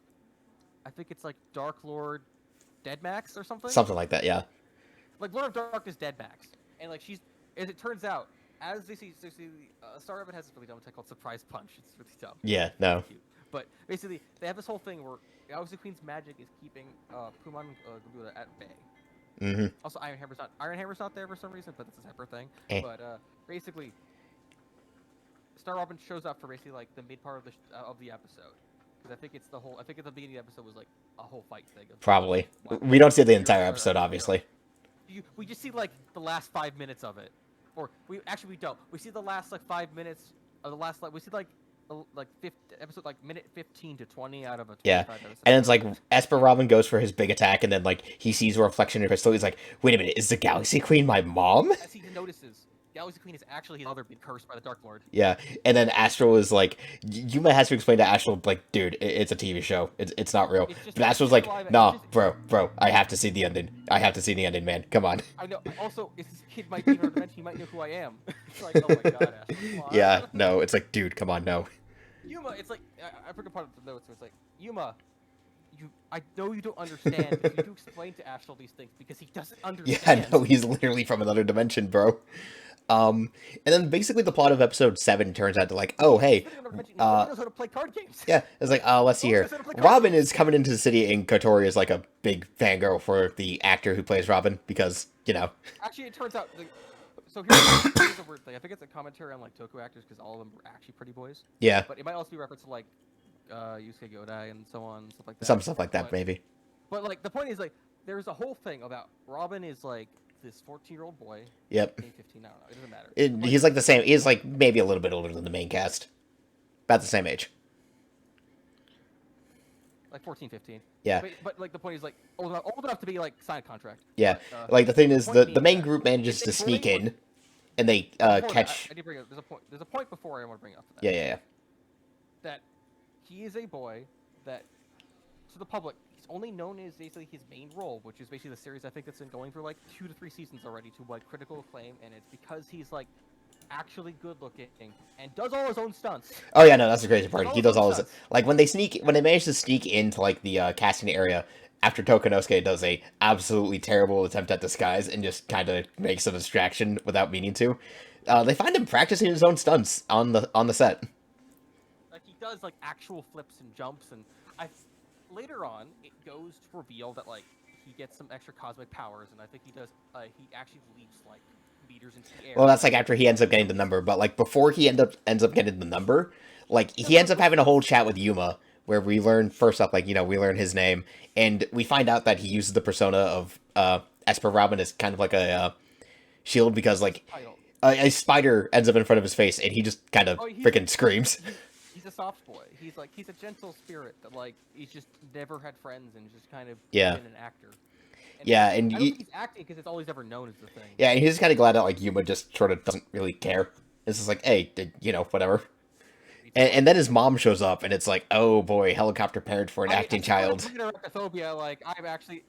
Speaker 2: I think it's like Dark Lord Deadmax or something.
Speaker 1: Something like that. Yeah.
Speaker 2: Like Lord of Darkness Deadmax, and like she's, as it turns out, as they see Star Robin has this really dumb attack called Surprise Punch. It's really dumb.
Speaker 1: Yeah. No.
Speaker 2: Cute. But basically, they have this whole thing where Galaxy Queen's magic is keeping Pumon Garuda at bay.
Speaker 1: Mm-hmm.
Speaker 2: Also, Iron Hammer's not there for some reason, but that's a separate thing.
Speaker 1: Eh.
Speaker 2: But basically, Star Robin shows up for basically like the mid part of the episode, because I think it's the whole. I think at the beginning of the episode was like a whole fight thing.
Speaker 1: Probably. We don't see the entire episode, obviously.
Speaker 2: We just see like the last 5 minutes of it, or we don't. We see the last like 5 minutes of the last we see like episode like minute 15 to 20 out of a 25
Speaker 1: Yeah,
Speaker 2: episode.
Speaker 1: and it's like Esper Robin goes for his big attack, and then like he sees a reflection in her pistol. He's like, "Wait a minute, is the Galaxy Queen my mom?"
Speaker 2: As he notices, Galaxy Queen is actually his mother being cursed by the Dark Lord.
Speaker 1: Yeah, and then Astral is like, Yuma has to explain to Astral like, "Dude, it's a TV show. It's not real." But Astral's like, "Nah, bro, I have to see the ending. I have to see the ending, man. Come on."
Speaker 2: I know. Also, if this kid might be in our dimension, he might know who I am. It's like, oh my god, Astral. Come on.
Speaker 1: Yeah, no, it's like, dude, come on, no.
Speaker 2: Yuma, it's like I forgot part of the notes. Where it's like, Yuma, I know you don't understand, but you do explain to Astral these things because he doesn't understand.
Speaker 1: Yeah, no, he's literally from another dimension, bro. And then basically the plot of episode 7 turns out to like, oh hey,
Speaker 2: Nobody knows how to play card games.
Speaker 1: yeah, it's like, let's see here. Robin is coming into the city, and Kotori is like a big fangirl for the actor who plays Robin because you know.
Speaker 2: Actually, it turns out. So here's a weird thing. I think it's a commentary on like Toku actors because all of them are actually pretty boys.
Speaker 1: Yeah,
Speaker 2: But it might also be reference to like Yusuke Godai and so on and stuff like that.
Speaker 1: some stuff like that, maybe.
Speaker 2: But like the point is like there's a whole thing about Robin is like this 14-year-old boy.
Speaker 1: Yep.
Speaker 2: Maybe 15. I don't know. It doesn't matter.
Speaker 1: He's like the same. He's like maybe a little bit older than the main cast, about the same age.
Speaker 2: Like 14, 15.
Speaker 1: Yeah.
Speaker 2: But like the point is like old enough to be like sign a contract.
Speaker 1: Yeah.
Speaker 2: But,
Speaker 1: Like the thing is, the main
Speaker 2: that
Speaker 1: group manages to sneak in, and they catch.
Speaker 2: I did bring up. There's a point before I want to bring up.
Speaker 1: Yeah, yeah, yeah.
Speaker 2: That he is a boy that to the public he's only known as basically his main role, which is basically the series I think that's been going for like 2 to 3 seasons already to like critical acclaim, and it's because he's like actually good looking and does all his own stunts.
Speaker 1: Oh yeah, no, that's the crazy part. He does all his
Speaker 2: stunts.
Speaker 1: like when they manage to sneak into like the casting area after Tokonosuke does a absolutely terrible attempt at disguise and just kind of makes a distraction without meaning to. They find him practicing his own stunts on the set.
Speaker 2: Like he does like actual flips and jumps, and later on it goes to reveal that like he gets some extra cosmic powers, and I think he does. He actually leaps like meters into the air.
Speaker 1: Well, that's like after he ends up getting the number, but like before he ends up getting the number, like he ends up having a whole chat with Yuma where we learn first off, like, we learn his name, and we find out that he uses the persona of Esper Robin as kind of like a shield because like a spider ends up in front of his face and he just kind of freaking screams.
Speaker 2: He's a soft boy. He's a gentle spirit that like he's just never had friends and just kind of
Speaker 1: been
Speaker 2: an actor. And
Speaker 1: yeah, and
Speaker 2: I don't think he's acting because it's all he's ever known is the thing.
Speaker 1: Yeah, and he's just kind of glad that like Yuma just sort of doesn't really care. It's just like, hey, whatever. And then his mom shows up, and it's like, oh boy, helicopter parent for an acting child.
Speaker 2: Like I'm actually.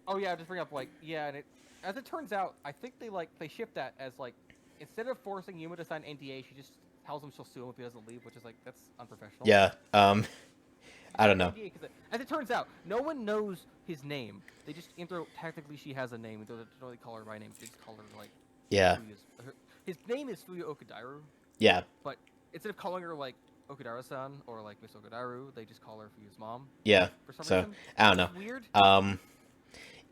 Speaker 2: Oh yeah, just bring up like and as it turns out, I think they shift that as like instead of forcing Yuma to sign NDA, she just tells him she'll sue him if he doesn't leave, which is like that's unprofessional.
Speaker 1: Yeah. I don't know.
Speaker 2: As it turns out, no one knows his name. They just technically she has a name. They don't really call her by name. They just call her like.
Speaker 1: Yeah.
Speaker 2: His name is Fuya Okudairu.
Speaker 1: Yeah.
Speaker 2: But instead of calling her like Okudara-san or like Miss Okudairu, they just call her Fuya's mom.
Speaker 1: Yeah.
Speaker 2: For some
Speaker 1: so
Speaker 2: reason.
Speaker 1: I don't know.
Speaker 2: It's weird.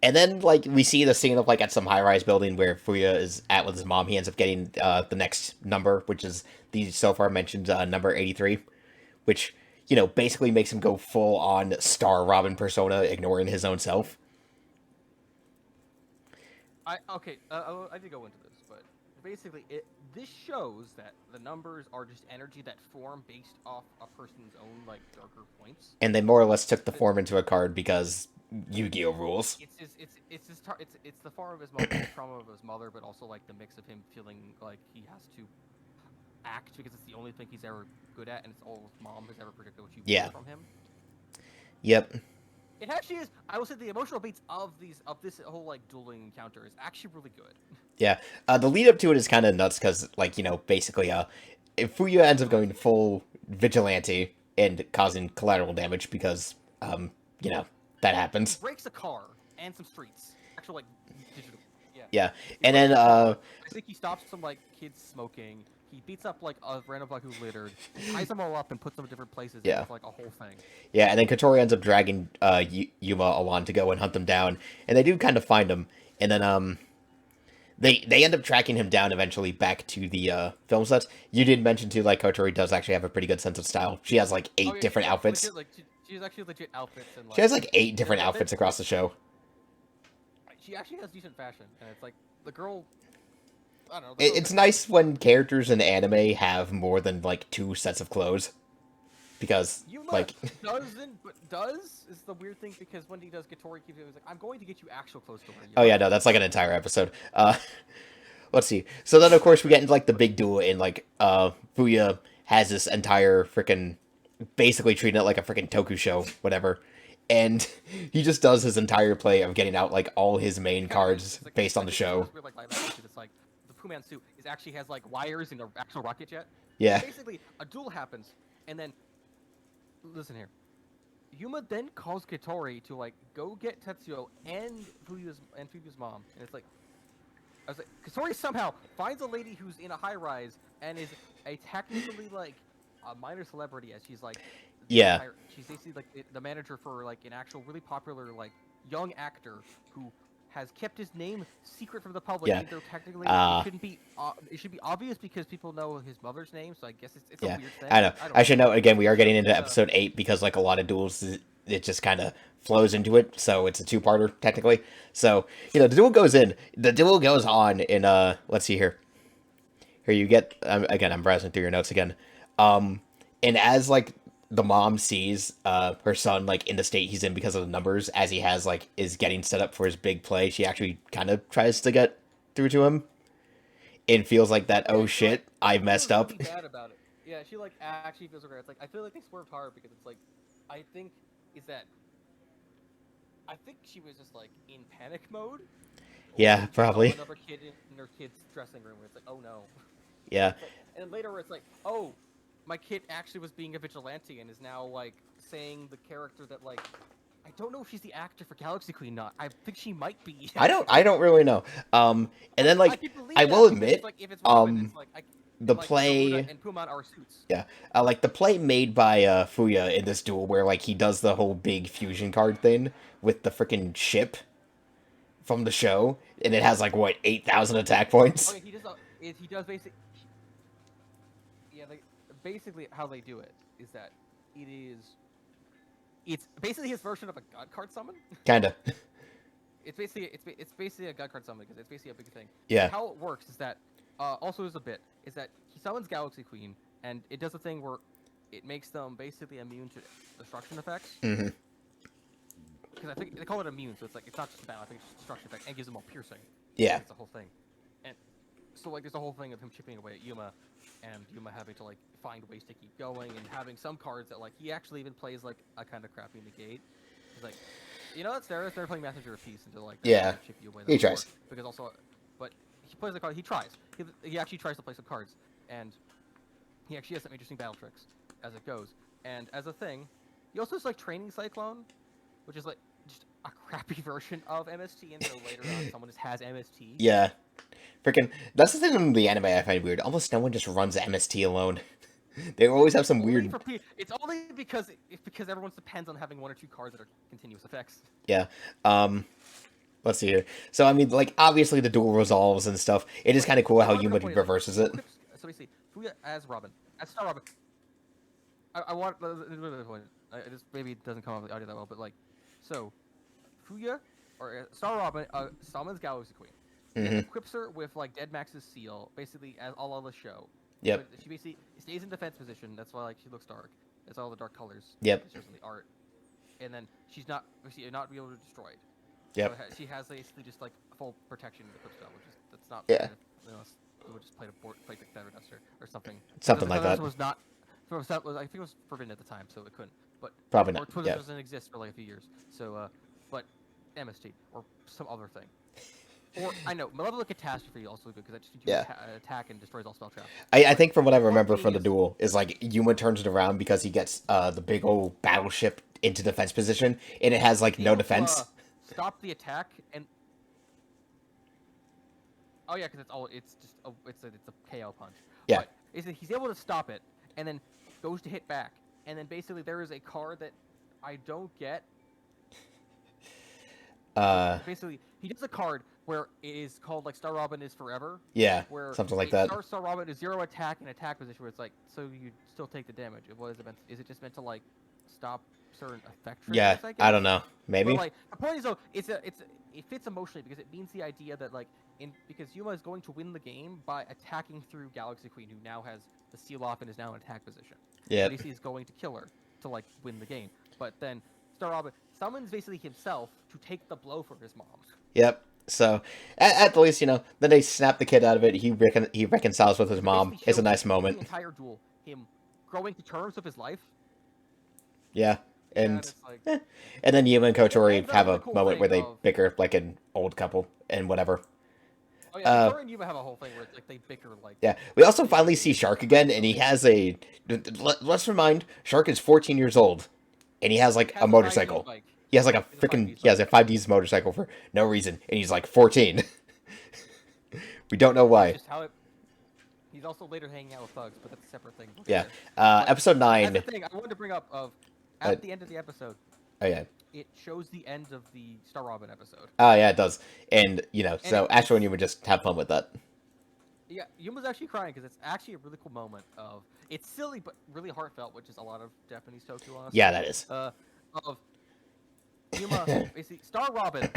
Speaker 1: And then like we see the scene of like at some high-rise building where Fuya is at with his mom. He ends up getting the next number, which is the so far mentioned number 83, which basically makes him go full on star Robin persona, ignoring his own self.
Speaker 2: I did go into this, but basically this shows that the numbers are just energy that form based off a person's own like darker points.
Speaker 1: And they more or less took the form into a card because Yu-Gi-Oh rules.
Speaker 2: It's the form of his mother, the trauma of his mother, but also like the mix of him feeling like he has to act because it's the only thing he's ever good at, and it's all his mom has ever predicted what you want from him.
Speaker 1: Yep.
Speaker 2: It actually is. I will say the emotional beats of this whole like dueling encounter is actually really good.
Speaker 1: Yeah. The lead up to it is kind of nuts because like basically if Fuya ends up going full vigilante and causing collateral damage because that happens.
Speaker 2: He breaks a car and some streets. Actually, like digital. Yeah.
Speaker 1: Yeah, and then
Speaker 2: I think he stops some like kids smoking. He beats up like a random black who littered, ties them all up, and puts them in different places.
Speaker 1: Yeah.
Speaker 2: It's like a whole thing.
Speaker 1: Yeah, and then Kotori ends up dragging Yuma along to go and hunt them down, and they do kind of find him, and then they end up tracking him down eventually back to the film sets. You did mention too, like Kotori does actually have a pretty good sense of style. She has like 8 different outfits.
Speaker 2: She has actually legit outfits, and like,
Speaker 1: she has like 8 different outfits across the show.
Speaker 2: She actually has decent fashion, and it's like the girl. I don't know.
Speaker 1: It's nice when characters in anime have more than like 2 sets of clothes, because
Speaker 2: Yuma
Speaker 1: like
Speaker 2: does is the weird thing because when he does Kotori keeps it, like I'm going to get you actual clothes to wear.
Speaker 1: Oh yeah, no, that's like an entire episode. Let's see. So then of course we get into like the big duel, and like Fuya has this entire freaking basically treating it like a freaking toku show, whatever. And he just does his entire play of getting out like all his main cards
Speaker 2: like,
Speaker 1: based on the show.
Speaker 2: It's like the Puman suit actually has like wires in the actual rocket jet.
Speaker 1: Yeah.
Speaker 2: Basically, a duel happens, and then listen here. Yuma then calls Kotori to like go get Tetsuo and Fuyu's mom, and it's like I was like Kotori somehow finds a lady who's in a high rise and is a technically like a minor celebrity as she's like.
Speaker 1: Yeah.
Speaker 2: She's basically like the manager for like an actual really popular like young actor who has kept his name secret from the public,
Speaker 1: Yeah.
Speaker 2: even though technically it
Speaker 1: Uh,
Speaker 2: shouldn't be. It should be obvious because people know his mother's name. So I guess it's a
Speaker 1: yeah.
Speaker 2: weird
Speaker 1: I
Speaker 2: thing.
Speaker 1: know.
Speaker 2: I don't
Speaker 1: I
Speaker 2: know.
Speaker 1: should note again. We are
Speaker 2: So
Speaker 1: getting into episode 8 because like a lot of duels, it just kind of flows into it. So it's a two-parter technically. So the duel goes in. The duel goes on in. Let's see here. Here you get again. I'm browsing through your notes again. And as like the mom sees her son like in the state he's in because of the numbers, as he has like is getting set up for his big play, she actually kind of tries to get through to him. It feels like that.
Speaker 2: yeah,
Speaker 1: Oh shit, I
Speaker 2: she
Speaker 1: messed
Speaker 2: feels
Speaker 1: up.
Speaker 2: really bad about it. Yeah, she like actually feels regret. It's like I feel like they swerved hard because it's like I think is that I think she was just like in panic mode, or
Speaker 1: Yeah,
Speaker 2: she saw
Speaker 1: probably.
Speaker 2: another kid in her kid's dressing room where it's like, oh no.
Speaker 1: Yeah,
Speaker 2: It's like, and then later where it's like, oh, my kid actually was being a vigilante and is now like saying the character that like I don't know if she's the actor for Galaxy Queen. Not, I think she might be
Speaker 1: I don't.
Speaker 2: actually.
Speaker 1: I don't really know. And then
Speaker 2: I
Speaker 1: like
Speaker 2: can
Speaker 1: I
Speaker 2: believe
Speaker 1: will
Speaker 2: that because it's
Speaker 1: admit,
Speaker 2: like if it's Robin, it's like
Speaker 1: the
Speaker 2: and like Haruna
Speaker 1: play.
Speaker 2: and Puman are suits.
Speaker 1: Yeah, like the play made by Fuya in this duel, where like he does the whole big fusion card thing with the freaking ship from the show, and it has like what 8,000 attack points.
Speaker 2: Okay, he does basically yeah. Basically how they do it is that it is it's basically his version of a god card summon.
Speaker 1: Kinda.
Speaker 2: It's basically a god card summon because it's basically a big thing.
Speaker 1: Yeah.
Speaker 2: How it works is that also is a bit is that he summons Galaxy Queen and it does a thing where it makes them basically immune to destruction effects.
Speaker 1: Mm-hmm.
Speaker 2: Because I think they call it immune, so it's like it's not just a battle. I think it's just destruction effect and gives them all piercing.
Speaker 1: Yeah.
Speaker 2: It's the whole thing, and so like there's a whole thing of him chipping away at Yuma, and Yuma having to like find ways to keep going, and having some cards that like he actually even plays like a kind of crappy negate. He's like, that's there. They're playing Messenger of Peace until like
Speaker 1: Yeah.
Speaker 2: chip you away.
Speaker 1: He tries.
Speaker 2: Because also, but he plays the card. He tries. He actually tries to play some cards, and he actually has some interesting battle tricks as it goes. And as a thing, he also has like Training Cyclone, which is like just a crappy version of MST, and so later on someone just has MST.
Speaker 1: Yeah. Freaking. That's the thing in the anime I find weird. Almost no one just runs MST alone. They always have some weird.
Speaker 2: It's only because everyone depends on having one or two cards that are continuous effects.
Speaker 1: Yeah. Let's see here. So I mean, like obviously the duel resolves and stuff. It is kind of cool how Yuma reverses it.
Speaker 2: So we see Fuya as Robin, as Star Robin. I want it just maybe it doesn't come off the audio that well, but like, so Fuya or Star Robin summons Galaxy Queen, and equips her with like Dead Max's seal, basically as all of the show.
Speaker 1: Yep.
Speaker 2: But she basically stays in defense position. That's why like she looks dark. It's all the dark colors.
Speaker 1: Yep.
Speaker 2: It's just in the art, and then she's not be able to destroy it.
Speaker 1: Yep.
Speaker 2: So she has basically just like full protection in the equip spell, which is that's not.
Speaker 1: Yeah.
Speaker 2: We would just play the Feather Duster or something.
Speaker 1: Something like that.
Speaker 2: Was not. I think it was forbidden at the time, so it couldn't. But
Speaker 1: probably not.
Speaker 2: Twitter
Speaker 1: Yeah.
Speaker 2: doesn't exist for like a few years. So, but MST or some other thing. Or I know Malevolent Catastrophe also good because that just attack and destroys all spell traps.
Speaker 1: I think from what I remember from the duel is like Yuma turns it around because he gets the big old battleship into defense position and it has like no defense.
Speaker 2: Stop the attack and oh yeah, because it's a KO punch.
Speaker 1: Yeah.
Speaker 2: But he's able to stop it and then goes to hit back and then basically there is a card that I don't get. Basically, he does a card where it is called like Star Robin is forever.
Speaker 1: Yeah,
Speaker 2: where
Speaker 1: something like that.
Speaker 2: Star Robin is 0 attack and attack position where it's like so you still take the damage. What is it meant? Is it just meant to like stop certain effect triggers?
Speaker 1: Yeah, I don't know. Maybe.
Speaker 2: But, like the point is though, it fits emotionally because it means the idea that like because Yuma is going to win the game by attacking through Galaxy Queen, who now has the seal off and is now in attack position.
Speaker 1: Yeah.
Speaker 2: But he's going to kill her to like win the game. But then Star Robin summons basically himself to take the blow for his mom.
Speaker 1: Yep. So, at the least, then they snap the kid out of it. He reconciles with his mom. It's a nice moment.
Speaker 2: The entire duel, him growing to terms with his life.
Speaker 1: Yeah, and
Speaker 2: like,
Speaker 1: and then Yuma and Kotori have a
Speaker 2: cool
Speaker 1: moment where they
Speaker 2: of...
Speaker 1: bicker like an old couple and whatever.
Speaker 2: Oh yeah, Kotori and Yuma have a whole thing where it's like they bicker like.
Speaker 1: Yeah, we also finally see Shark again, and he has a. Let's remind, Shark is 14 years old, and he has like a motorcycle. He has like a freaking. He has a 5D's motorcycle for no reason, and he's like 14. We don't know why.
Speaker 2: He's also later hanging out with thugs, but that's a separate thing.
Speaker 1: Yeah. Episode 9.
Speaker 2: That's the thing I wanted to bring up at the end of the episode.
Speaker 1: Oh yeah.
Speaker 2: it shows the end of the Star Robin episode.
Speaker 1: Oh yeah, it does. And
Speaker 2: And
Speaker 1: so Astro and you would just have fun with that.
Speaker 2: yeah, Yuma's actually crying because it's actually a really cool moment of it's silly but really heartfelt, which is a lot of Japanese toku,
Speaker 1: Yeah,
Speaker 2: honestly.
Speaker 1: that is.
Speaker 2: Of Yuma, basically Star Robin.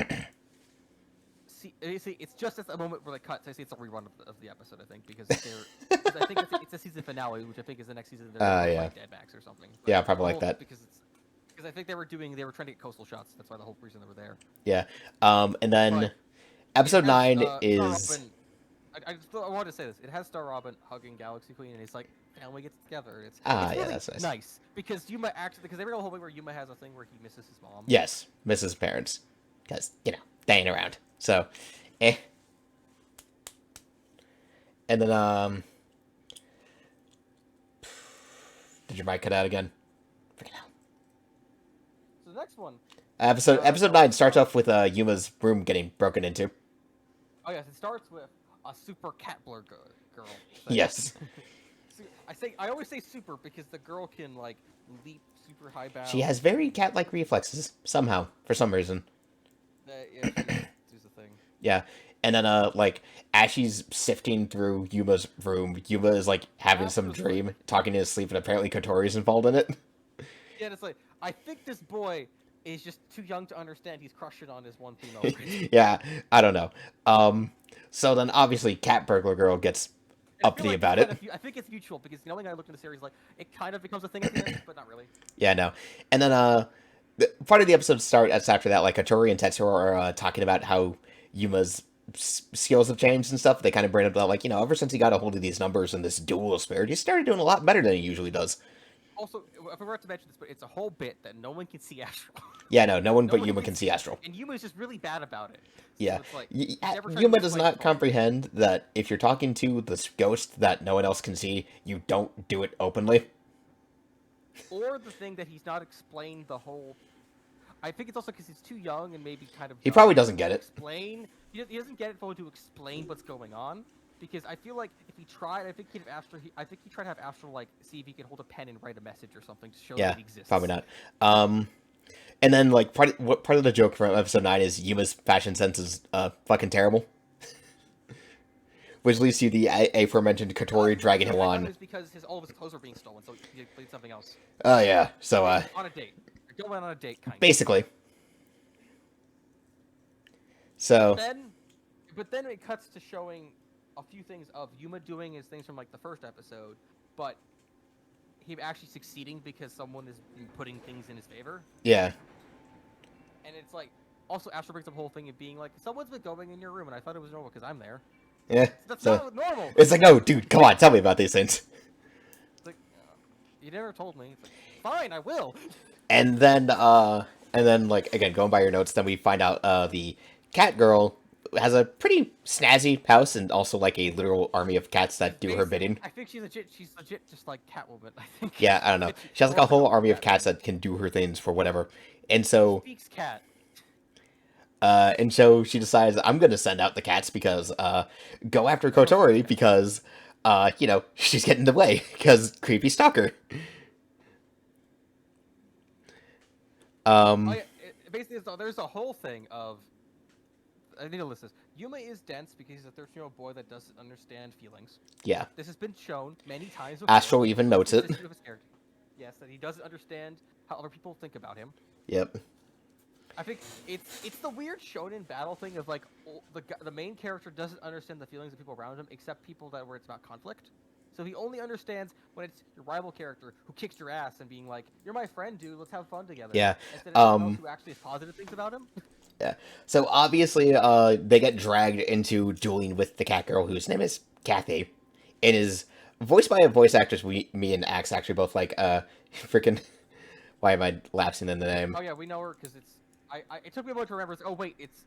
Speaker 2: See, it's just at the moment where they cut. So I see it's a rerun of the episode, I think, because I think it's a season finale, which I think is the next season. They're
Speaker 1: Yeah.
Speaker 2: like Dead Max or something. But
Speaker 1: Yeah, probably like that.
Speaker 2: because I think they were trying to get coastal shots. That's why the whole reason they were there.
Speaker 1: Yeah. And then
Speaker 2: But
Speaker 1: episode
Speaker 2: it has,
Speaker 1: 9
Speaker 2: Star
Speaker 1: is.
Speaker 2: Robin, I wanted to say this. It has Star Robin hugging Galaxy Queen, and it's like family gets together. It's
Speaker 1: Yeah,
Speaker 2: really
Speaker 1: that's
Speaker 2: nice because Yuma actually because they were the whole way where Yuma has a thing where he misses his mom.
Speaker 1: Yes, Mrs. Parents, because they ain't around. So, eh. And then did your mic cut out again? Freaking hell.
Speaker 2: So the next one.
Speaker 1: Episode 9 starts off with Yuma's room getting broken into.
Speaker 2: Oh yes, it starts with a super cat blur girl.
Speaker 1: Yes.
Speaker 2: I always say super because the girl can like leap super high bounds.
Speaker 1: She has very cat-like reflexes somehow, for some reason.
Speaker 2: Yeah, she's the thing.
Speaker 1: Yeah. And then like as she's sifting through Yuma's room, Yuma is like having some dream, talking in his sleep, and apparently Kotori's involved in it.
Speaker 2: Yeah, it's like I think this boy is just too young to understand he's crushing on his one female friend.
Speaker 1: Yeah, I don't know. So then obviously Cat Burglar Girl gets uppity about it.
Speaker 2: I think it's mutual because the only guy I looked in the series like it kind of becomes a thing at the end, but not really.
Speaker 1: Yeah, no. And then part of the episode starts after that, like Kotori and Tetsuo are talking about how Yuma's skills have changed and stuff. They kind of bring up that, like, ever since he got a hold of these numbers and this dual spirit, he started doing a lot better than he usually does.
Speaker 2: Also, I forgot to mention this, but it's a whole bit that no one can see Astral.
Speaker 1: Yeah, no one but Yuma can see Astral.
Speaker 2: And Yuma is just really bad about it. So
Speaker 1: Yeah.
Speaker 2: it's like,
Speaker 1: Yuma does not comprehend that if you're talking to this ghost that no one else can see, you don't do it openly.
Speaker 2: Or the thing that he's not explained the whole... I think it's also because he's too young and maybe kind of...
Speaker 1: He probably doesn't get it.
Speaker 2: He doesn't get it fully to explain what's going on. Because I feel like if he tried, I think he'd try to have Astral like see if he could hold a pen and write a message or something to show that he exists.
Speaker 1: Probably not. And then like part of the joke from episode 9 is Yuma's fashion sense is fucking terrible, which leads to the aforementioned Kotori dragging him on.
Speaker 2: Is because all of his clothes were being stolen, so he played something else.
Speaker 1: Oh yeah, so
Speaker 2: on a date, going on a date, kind of.
Speaker 1: Basically. So.
Speaker 2: But then it cuts to showing a few things of Yuma doing his things from like the first episode, but him actually succeeding because someone is putting things in his favor.
Speaker 1: Yeah.
Speaker 2: And it's like, also Astro brings up the whole thing of being like, someone's been going in your room, and I thought it was normal because I'm there.
Speaker 1: Yeah.
Speaker 2: That's not normal.
Speaker 1: It's like, no, dude, come on, tell me about these things.
Speaker 2: It's like, you never told me. It's like, fine, I will.
Speaker 1: And then like again, going by your notes, then we find out the cat girl has a pretty snazzy house and also like a literal army of cats that do her bidding.
Speaker 2: I think she's legit just like Catwoman, I think.
Speaker 1: Yeah, I don't know. She has like a whole army of cats that can do her things for whatever. And so
Speaker 2: speaks cat.
Speaker 1: And so she decides, I'm gonna send out the cats because go after Kotori because she's getting in the way because creepy stalker.
Speaker 2: Basically, there's a whole thing of I need to list this. Yuma is dense because he's a 13-year-old boy that doesn't understand feelings.
Speaker 1: Yeah.
Speaker 2: This has been shown many times before.
Speaker 1: Astral even notes it.
Speaker 2: Yes, that he doesn't understand how other people think about him.
Speaker 1: Yep.
Speaker 2: I think it's the weird shonen battle thing of like the main character doesn't understand the feelings of people around him except people where it's about conflict. So he only understands when it's your rival character who kicks your ass and being like, "You're my friend, dude. Let's have fun together."
Speaker 1: Yeah.
Speaker 2: Instead of someone else who actually has positive things about him.
Speaker 1: Yeah. So obviously, they get dragged into dueling with the cat girl, whose name is Kathy, and is voiced by a voice actress me and Axe actually both like. Freaking. Why am I lapsing in the name?
Speaker 2: Oh yeah, we know her because it's. It took me a moment to remember. Oh wait, it's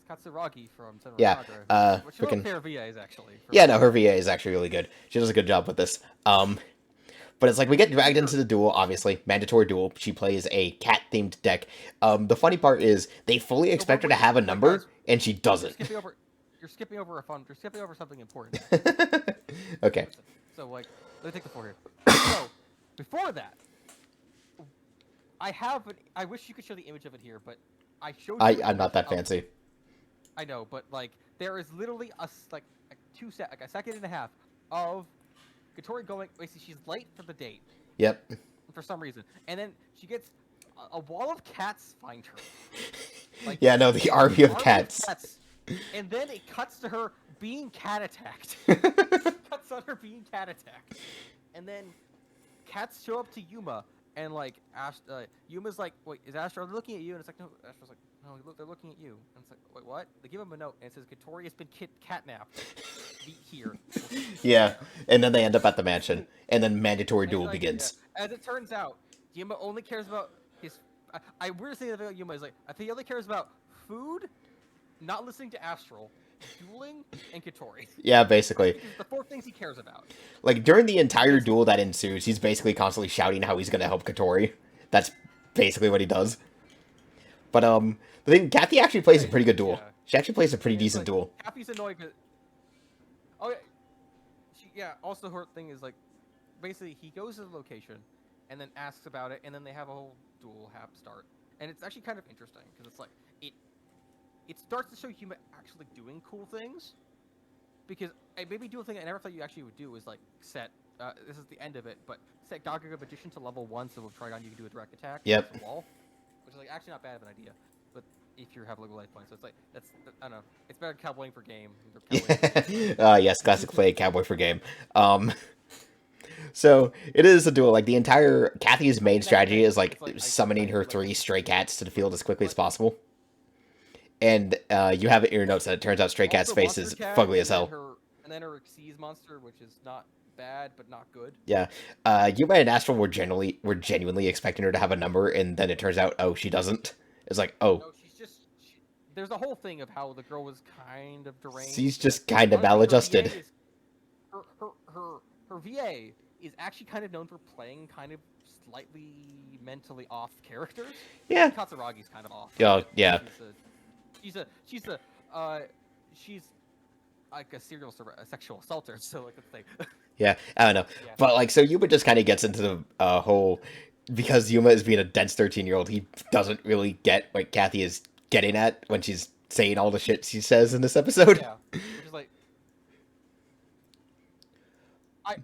Speaker 2: Katsuragi from Senran
Speaker 1: Yeah.
Speaker 2: Which her VA is actually.
Speaker 1: Yeah, no, her VA is actually really good. She does a good job with this. But it's like we get dragged into the duel, obviously. Mandatory duel. She plays a cat-themed deck. The funny part is they fully expect her to have a number, and she doesn't.
Speaker 2: You're skipping over something important.
Speaker 1: Okay.
Speaker 2: So, like, let me take the floor here. So, before that, I have. I wish you could show the image of it here, but I showed you an
Speaker 1: I'm not
Speaker 2: image
Speaker 1: that
Speaker 2: of.
Speaker 1: fancy.
Speaker 2: I know, but like there is literally like a second and a half of Katori going. Basically, she's late for the date
Speaker 1: Yep.
Speaker 2: for some reason, and then she gets a wall of cats find her. Like
Speaker 1: Yeah, no, the army of cats.
Speaker 2: And then it cuts to her being cat attacked. Cuts on her being cat attacked, and then cats show up to Yuma, and like Yuma's like, "Wait, is Astro looking at you?" And it's like, "No." Astro's like, "No, they're looking at you." And it's like, "Wait, what?" They give him a note, and it says, "Katori has been catnapped. Be here."
Speaker 1: Yeah, and then they end up at the mansion, and then mandatory duel
Speaker 2: like,
Speaker 1: begins.
Speaker 2: yeah. As it turns out, Yuma only cares about his. I weird thing about Yuma is like, I think he only cares about food, not listening to Astral, dueling, and Katori.
Speaker 1: Yeah, basically.
Speaker 2: These are the 4 things he cares about.
Speaker 1: Like, during the entire duel that ensues, he's basically constantly shouting how he's gonna help Katori. That's basically what he does. But, the thing, Kathy actually plays a pretty good duel.
Speaker 2: Yeah.
Speaker 1: She actually plays a pretty
Speaker 2: And it's
Speaker 1: decent
Speaker 2: like,
Speaker 1: duel.
Speaker 2: Cappy's annoyed because. Oh, yeah. Also, her thing is like, basically, he goes to the location, and then asks about it, and then they have a whole duel start, and it's actually kind of interesting because it's like it starts to show Yuma actually doing cool things, because a maybe do a thing I never thought you actually would do is like set. This is the end of it, but set Gaga Magician to level 1, so with Trigon you can do a direct attack.
Speaker 1: Yep.
Speaker 2: The wall, which is like actually not bad of an idea, but if you have local life points, so it's like I don't know. It's better cowboying for game.
Speaker 1: Yes, classic play, cowboy for game. So it is a duel. Like, the entire Kathy's main strategy is like summoning her 3 stray cats to the field as quickly as possible. And you have it in your notes that it turns out Stray Cat's face is fugly as hell.
Speaker 2: And then her Xyz monster, which is not bad but not good.
Speaker 1: Yeah, Yuma and Astral were genuinely expecting her to have a number, and then it turns out, oh, she doesn't. It's like, oh.
Speaker 2: No, there's a whole thing of how the girl was kind of deranged.
Speaker 1: She's just kind of maladjusted.
Speaker 2: Her VA is actually kind of known for playing kind of slightly mentally off characters.
Speaker 1: Yeah.
Speaker 2: Katsuragi's kind of off.
Speaker 1: Oh, yeah.
Speaker 2: She's like a serial sexual assaulter, so like, let's say.
Speaker 1: Yeah, I don't know. Yeah. But like, so Yuma just kind of gets into the whole, because Yuma is being a dense 13-year-old, he doesn't really get what Kathy is getting at when she's saying all the shit she says in this episode.
Speaker 2: Yeah, which is like,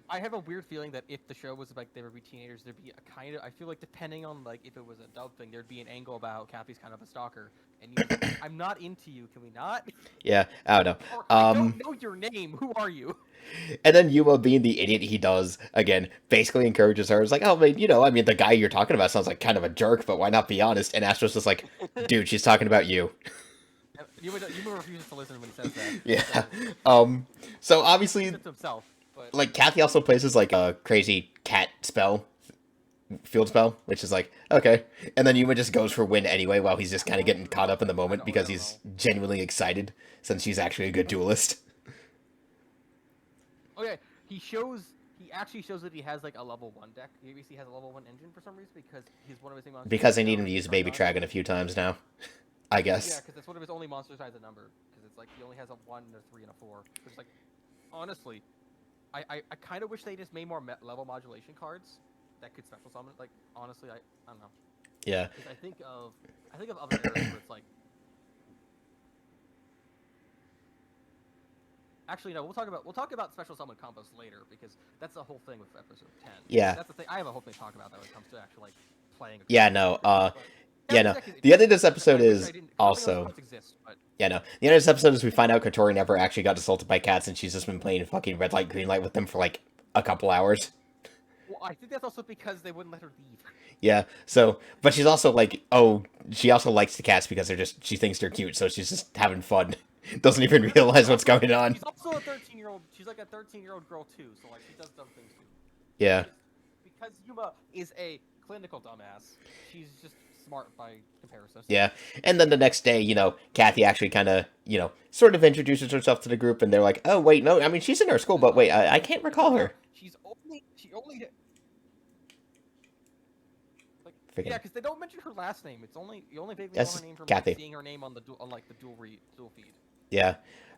Speaker 2: I have a weird feeling that if the show was like they would be teenagers, there'd be a kind of, I feel like depending on like if it was a dub thing, there'd be an angle about how Kathy's kind of a stalker, and you like, I'm not into you, can we not?
Speaker 1: Yeah, I don't know.
Speaker 2: I don't know your name, who are you?
Speaker 1: And then Yuma, being the idiot he does, again, basically encourages her. It's like, oh, man, I mean, the guy you're talking about sounds like kind of a jerk, but why not be honest? And Astro's just like, dude, she's talking about you.
Speaker 2: Yuma refuses to listen when he says that.
Speaker 1: Yeah. So obviously,
Speaker 2: himself, but...
Speaker 1: like, Kathy also places like a crazy cat spell, field spell, which is like, okay. And then Yuma just goes for win anyway, while he's just kind of getting caught up in the moment because he's genuinely excited since she's actually a good duelist.
Speaker 2: Okay, he actually shows that he has like a level 1 deck. He obviously has a level 1 engine for some reason because he's one of his monsters.
Speaker 1: Because they need him to use Baby Dragon a few times now, I guess.
Speaker 2: Yeah, because that's one of his only monsters has a number. Because it's like he only has a 1, a 3, and a 4. Which is like, honestly, I kind of wish they just made more level modulation cards that could special summon. Like, honestly, I don't know.
Speaker 1: Yeah.
Speaker 2: Because I think of other eras where it's like. Actually, no. We'll talk about special summon combos later because that's the whole thing with episode 10.
Speaker 1: Yeah.
Speaker 2: That's the thing. I have a whole thing to talk about that when it comes to actually like playing.
Speaker 1: Yeah. No. Yeah. No. The end of this episode is also. Yeah. No. The end of this episode is we find out Katori never actually got assaulted by cats, and she's just been playing fucking red light, green light with them for like a couple hours.
Speaker 2: Well, I think that's also because they wouldn't let her leave.
Speaker 1: Yeah. So, but she's also like, oh, she also likes the cats because she thinks they're cute, so she's just having fun. Doesn't even realize what's going on.
Speaker 2: She's also a 13-year-old. She's like a 13-year-old girl too, so like she does dumb things too.
Speaker 1: Yeah.
Speaker 2: Because Yuma is a clinical dumbass, she's just smart by comparison.
Speaker 1: Yeah. And then the next day, Kathy actually kind of, sort of introduces herself to the group, and they're like, oh wait, no, I mean she's in our school, but wait, I can't recall her.
Speaker 2: She only. Yeah, because they don't mention her last name. It's only you only vaguely know her name from
Speaker 1: Kathy.
Speaker 2: Seeing her name on the dual feed.
Speaker 1: Yeah.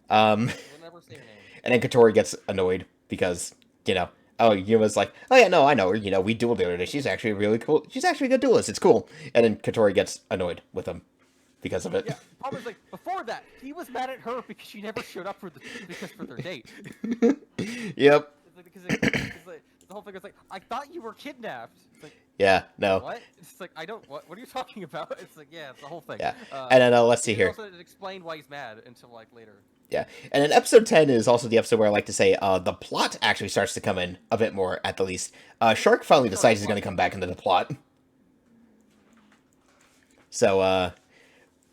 Speaker 2: We'll never say her name.
Speaker 1: And then Katori gets annoyed because, oh, Yuma's like, oh yeah, no, I know her. You know, we dueled the other day. She's actually really cool. She's actually a good duelist. It's cool. And then Katori gets annoyed with him because of it.
Speaker 2: Yeah, problem is like before that he was mad at her because she never showed up for their date.
Speaker 1: Yep.
Speaker 2: It's like because like the whole thing is like I thought you were kidnapped. It's like
Speaker 1: Yeah. No.
Speaker 2: what? It's like I don't what are you talking about? It's like yeah, it's the whole thing.
Speaker 1: Yeah. And then let's see
Speaker 2: He
Speaker 1: here.
Speaker 2: also didn't explain why he's mad until like later.
Speaker 1: Yeah. And then episode 10 is also the episode where I like to say the plot actually starts to come in a bit more, at the least. Shark finally decides he's going to come back into the plot. So,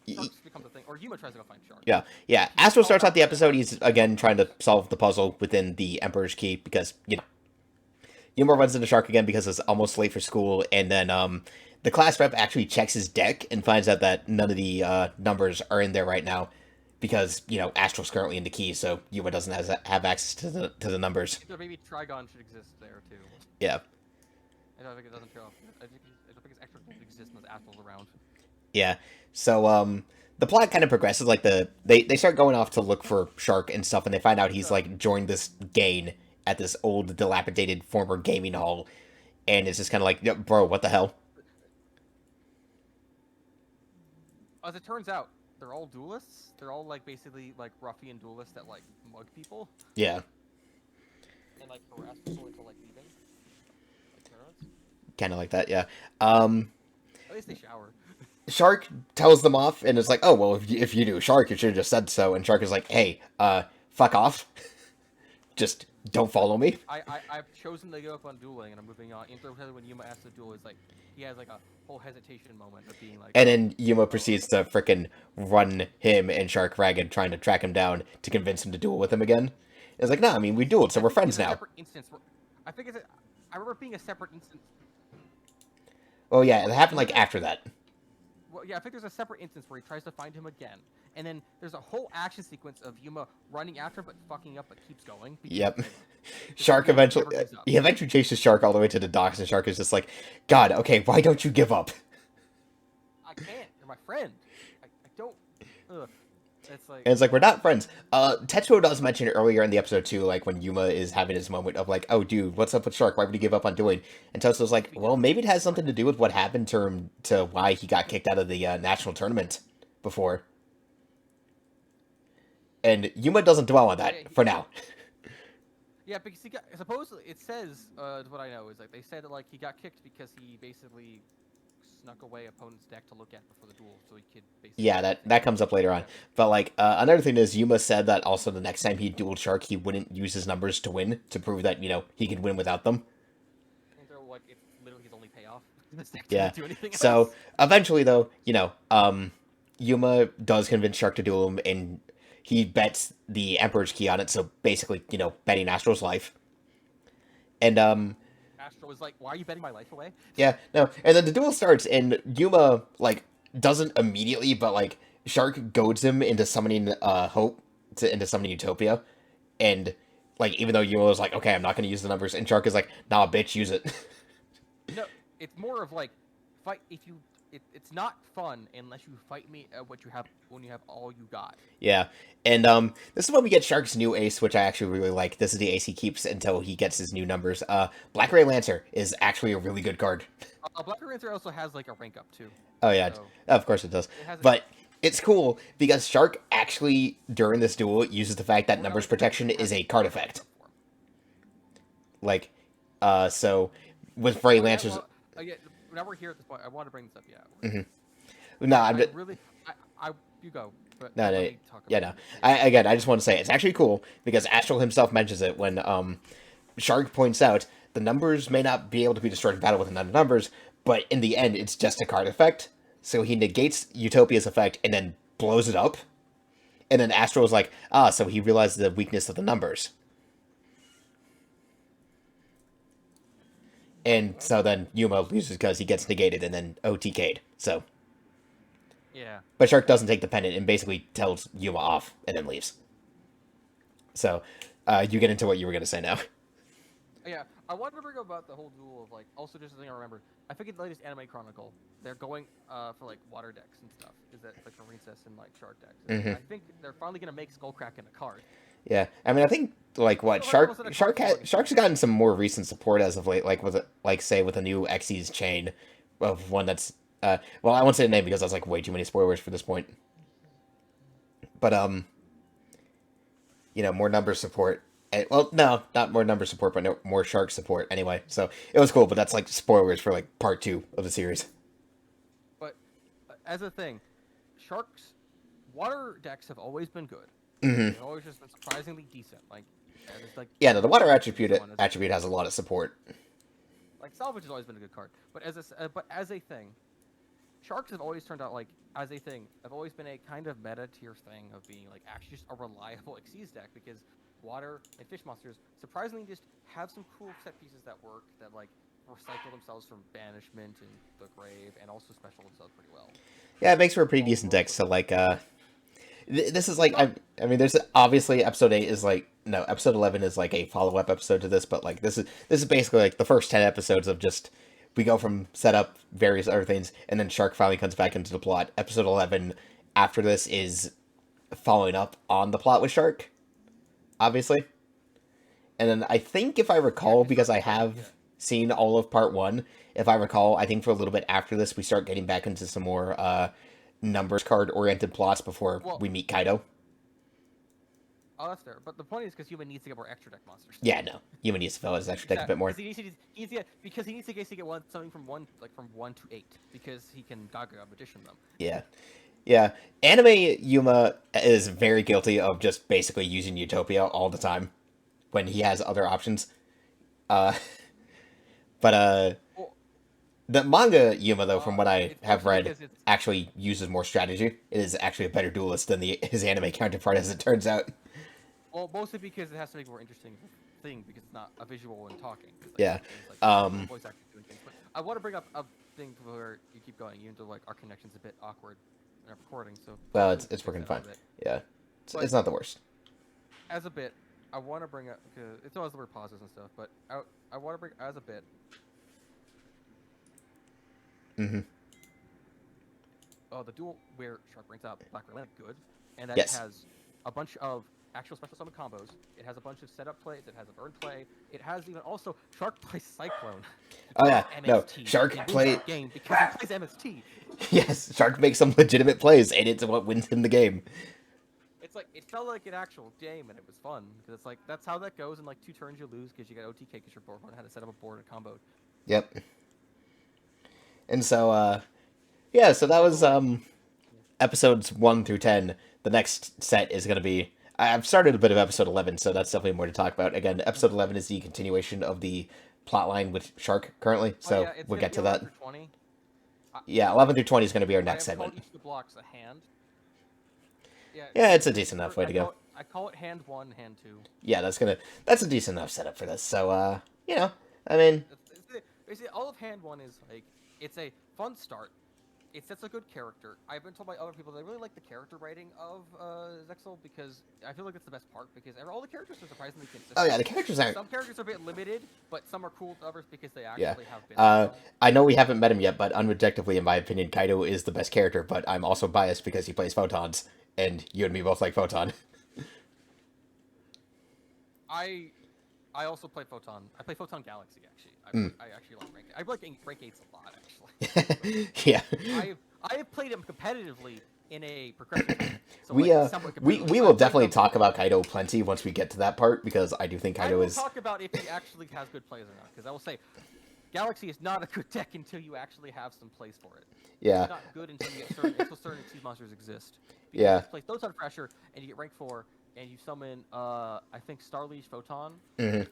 Speaker 2: Shark becomes a thing, or Yuma tries to go find Shark.
Speaker 1: yeah. Astro starts out the episode. He's, again, trying to solve the puzzle within the Emperor's Key because, you know, Yuma runs into Shark again because it's almost late for school, and then the class rep actually checks his deck and finds out that none of the numbers are in there right now because, you know, Astral's currently in the key, so Yuma doesn't have access to the numbers.
Speaker 2: So maybe Trigon should exist there too.
Speaker 1: Yeah.
Speaker 2: I don't think it doesn't show up. I don't think it's extra doesn't exist unless Astral's around.
Speaker 1: Yeah. So the plot kind of progresses. Like they start going off to look for Shark and stuff, and they find out he's like joined this gang at this old dilapidated former gaming hall, and it's just kind of like, bro, what the hell?
Speaker 2: As it turns out, they're all duelists. They're all like basically like ruffian duelists that like mug people
Speaker 1: Yeah.
Speaker 2: and like harass people until like leaving. Like terrorists.
Speaker 1: Kind of like that. Yeah.
Speaker 2: At least they shower.
Speaker 1: Shark tells them off, and it's like, oh well, if you do Shark, you should have just said so. And Shark is like, hey, fuck off, just don't follow me.
Speaker 2: I've chosen to give up on dueling, and I'm moving on. Interpreted when Yuma asks to duel, is like he has like a whole hesitation moment of being like.
Speaker 1: And then Yuma proceeds to frickin' run him and Shark ragged, trying to track him down to convince him to duel with him again. It's like, nah, I mean, we dueled, so we're friends now.
Speaker 2: Instance where, I think it's. I remember it being a separate instance.
Speaker 1: Oh yeah, it happened like after that.
Speaker 2: Well, yeah, I think there's a separate instance where he tries to find him again, and then there's a whole action sequence of Yuma running after him but fucking up but keeps going.
Speaker 1: Yep. Shark he eventually chases Shark all the way to the docks, and Shark is just like, God, okay, why don't you give up?
Speaker 2: I can't. You're my friend. I don't. Ugh. It's like.
Speaker 1: And it's like, we're not friends. Tetsuo does mention earlier in the episode too, like when Yuma is having his moment of like, oh dude, what's up with Shark? Why would he give up on doing? And Tetsuo's like, well, maybe it has something to do with what happened to him, to why he got kicked out of the national tournament before. And Yuma doesn't dwell on that for now.
Speaker 2: Yeah, because he got. Supposedly, it says. What I know is like they said that like he got kicked because he basically snuck away opponent's deck to look at before the duel, so he could basically.
Speaker 1: Yeah, that comes up later on. But like another thing is, Yuma said that also the next time he dueled Shark, he wouldn't use his numbers to win, to prove that, you know, he could win without them.
Speaker 2: And so like it's literally his only payoff. This deck
Speaker 1: Yeah.
Speaker 2: doesn't do anything else.
Speaker 1: So eventually, though, you know, Yuma does convince Shark to duel him, and he bets the Emperor's Key on it. So basically, you know, betting Astro's life. And
Speaker 2: Astro was like, "Why are you betting my life away?"
Speaker 1: yeah, no. And then the duel starts, and Yuma, like, doesn't immediately, but, like, Shark goads him into summoning Hope, into summoning Utopia. And, like, even though Yuma was like, okay, I'm not going to use the numbers, and Shark is like, nah, bitch, use it.
Speaker 2: No, it's more of like, fight if you. It's not fun unless you fight me at what you have when you have all you got.
Speaker 1: Yeah, and this is when we get Shark's new ace, which I actually really like. This is the ace he keeps until he gets his new numbers. Black Ray Lancer is actually a really good card.
Speaker 2: Black Ranger also has like a rank up too.
Speaker 1: Oh yeah,
Speaker 2: So,
Speaker 1: of course it does. But it's cool because Shark actually during this duel uses the fact that numbers protection is a card effect. Like, so with Ray Lancers.
Speaker 2: Yeah, now we're here at this point. I want to bring this up. Yeah.
Speaker 1: Mm-hmm. No, I'm
Speaker 2: really. You go. But
Speaker 1: no, yeah, no.
Speaker 2: it.
Speaker 1: I just want to say it's actually cool because Astral himself mentions it when Shark points out the numbers may not be able to be destroyed in battle with another numbers, but in the end, it's just a card effect. So he negates Utopia's effect and then blows it up. And then Astral's like, so he realized the weakness of the numbers. And so then Yuma loses because he gets negated and then OTK'd. So.
Speaker 2: Yeah.
Speaker 1: But Shark doesn't take the pendant and basically tells Yuma off and then leaves. So, you get into what you were going to say now.
Speaker 2: Yeah, I wanted to bring up about the whole duel of like. Also, just a thing I remember. I think in the latest Anime Chronicle, they're going for like water decks and stuff. Is that like Marincess and like Shark decks? And I think they're finally gonna make Skullcrack in a card.
Speaker 1: Yeah, I mean, I think like what
Speaker 2: Still haven't listed a card for it.
Speaker 1: Shark's gotten some more recent support as of late, like with like say with a new Xyz chain of one that's well, I won't say the name because that's like way too many spoilers for this point. But more number support. Well, no, not more number support, but no, more shark support anyway. So it was cool, but that's like spoilers for like part 2 of the series.
Speaker 2: But as a thing, sharks water decks have always been good.
Speaker 1: Hmm.
Speaker 2: They've always just been surprisingly decent. Like, there's like
Speaker 1: Yeah, no, the water
Speaker 2: decent one.
Speaker 1: attribute has a lot of support.
Speaker 2: Like salvage has always been a good card, but as a thing, sharks have always turned out like as a thing. Have always been a kind of meta tier thing of being like actually just a reliable Xyz deck because water and fish monsters surprisingly just have some cool set pieces that work that like recycle themselves from banishment and the grave and also special themselves pretty well.
Speaker 1: Yeah, it makes for a pretty decent deck. So like this is like I mean, there's obviously episode 8 is like no, episode 11 is like a follow up episode to this, but like this is basically like the first 10 episodes of just we go from setup various other things, and then Shark finally comes back into the plot. Episode 11 after this is following up on the plot with Shark, obviously, and then I think if I recall, because I have seen all of part 1, if I recall, I think for a little bit after this we start getting back into some more numbers card oriented plots before we meet Kaido.
Speaker 2: Oh, that's fair. But the point is because human needs to get more extra deck monsters.
Speaker 1: Yeah, no, human needs to fill his extra deck a bit more.
Speaker 2: Because he needs to basically get something from 1 to 8 because he can Gaga magician them.
Speaker 1: Yeah. Yeah. Anime Yuma is very guilty of just basically using Utopia all the time when he has other options. Uh but
Speaker 2: Well,
Speaker 1: the manga Yuma though, from what I
Speaker 2: it's
Speaker 1: have
Speaker 2: mostly
Speaker 1: read,
Speaker 2: because it's
Speaker 1: actually uses more strategy. It is actually a better duelist than his anime counterpart, as it turns out.
Speaker 2: well mostly because it has to make a more interesting thing because it's not a visual and talking. Like,
Speaker 1: Yeah.
Speaker 2: it's like voice acting doing things. But I want to bring up a thing where you keep going. Even though like our connection's a bit awkward in our recording, so
Speaker 1: Well, it's working fine. Yeah. It's not the worst.
Speaker 2: As a bit, I want to bring up because it's always the word pauses and stuff. But I want to bring as a bit.
Speaker 1: Mm-hmm.
Speaker 2: The duel where Shark brings out Black Atlantic good, and that
Speaker 1: Yes.
Speaker 2: it has a bunch of actual special summon combos. It has a bunch of setup plays. It has a burn play. It has even also Shark plays Cyclone.
Speaker 1: Oh yeah, no,
Speaker 2: MST.
Speaker 1: Shark
Speaker 2: He wins
Speaker 1: play.
Speaker 2: the game because he plays MST.
Speaker 1: Yes, Shark makes some legitimate plays, and it's what wins him the game.
Speaker 2: It's like it felt like an actual game, and it was fun because it's like that's how that goes. In like 2 turns, you lose because you got OTK because your board how to set up a board and combo.
Speaker 1: Yep. And so, yeah, so that was episodes 1 through 10. The next set is going to be. I've started a bit of episode 11, so that's definitely more to talk about. Again, episode 11 is the continuation of the plotline with Shark currently, so
Speaker 2: yeah,
Speaker 1: we'll get to that.
Speaker 2: 20.
Speaker 1: Yeah, 11 through 20 is going to be our next segment.
Speaker 2: Each of the blocks a hand.
Speaker 1: Yeah, it's a decent enough way to go.
Speaker 2: I call it hand 1, hand 2.
Speaker 1: Yeah, that's a decent enough setup for this. So, I mean,
Speaker 2: Basically, all of hand 1 is like it's a fun start. It sets a good character. I've been told by other people that I really like the character writing of ZeXal because I feel like it's the best part because all the characters are surprisingly consistent.
Speaker 1: oh yeah, the characters aren't.
Speaker 2: Some characters are a bit limited, but some are cool to others because they actually
Speaker 1: Yeah.
Speaker 2: have been.
Speaker 1: I know we haven't met him yet, but unobjectively, in my opinion, Kaido is the best character. But I'm also biased because he plays photons, and you and me both like photon.
Speaker 2: I also play Photon. I play Photon Galaxy actually. I actually like rank. I like rank 8s a lot actually.
Speaker 1: Yeah.
Speaker 2: I have played him competitively in a progression. So
Speaker 1: we
Speaker 2: somewhat
Speaker 1: we
Speaker 2: competitively.
Speaker 1: will definitely talk about Kaido plenty once we get to that part because I do think
Speaker 2: I
Speaker 1: Kaido
Speaker 2: will
Speaker 1: is.
Speaker 2: talk about if he actually has good plays or not because I will say Galaxy is not a good deck until you actually have some plays for it.
Speaker 1: Yeah.
Speaker 2: It's not good until you get until certain Xyz monsters exist. Because
Speaker 1: Yeah.
Speaker 2: you play Photon Pressure and you get rank 4 and you summon I think Starliege Photon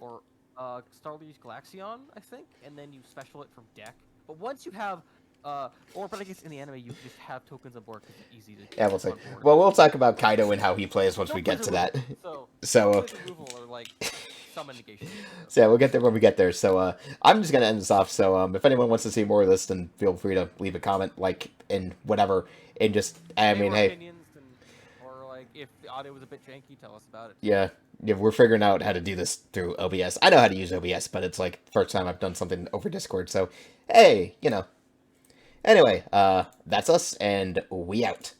Speaker 2: or Starliege Galaxion, I think, and then you special it from deck. But once you have but I guess in the anime you just have tokens on board because it's easy to.
Speaker 1: Yeah, we'll see. Well, we'll talk about Kaido and how he plays once we get to that. So.
Speaker 2: Removal or like summon negation.
Speaker 1: So yeah, we'll get there when we get there. So I'm just gonna end this off. So if anyone wants to see more of this, then feel free to leave a comment, like, and whatever, and just hey.
Speaker 2: Opinions or like if the audio was a bit janky, tell us about it.
Speaker 1: Yeah, we're figuring out how to do this through OBS. I know how to use OBS, but it's like the first time I've done something over Discord. So hey, Anyway, that's us, and we out.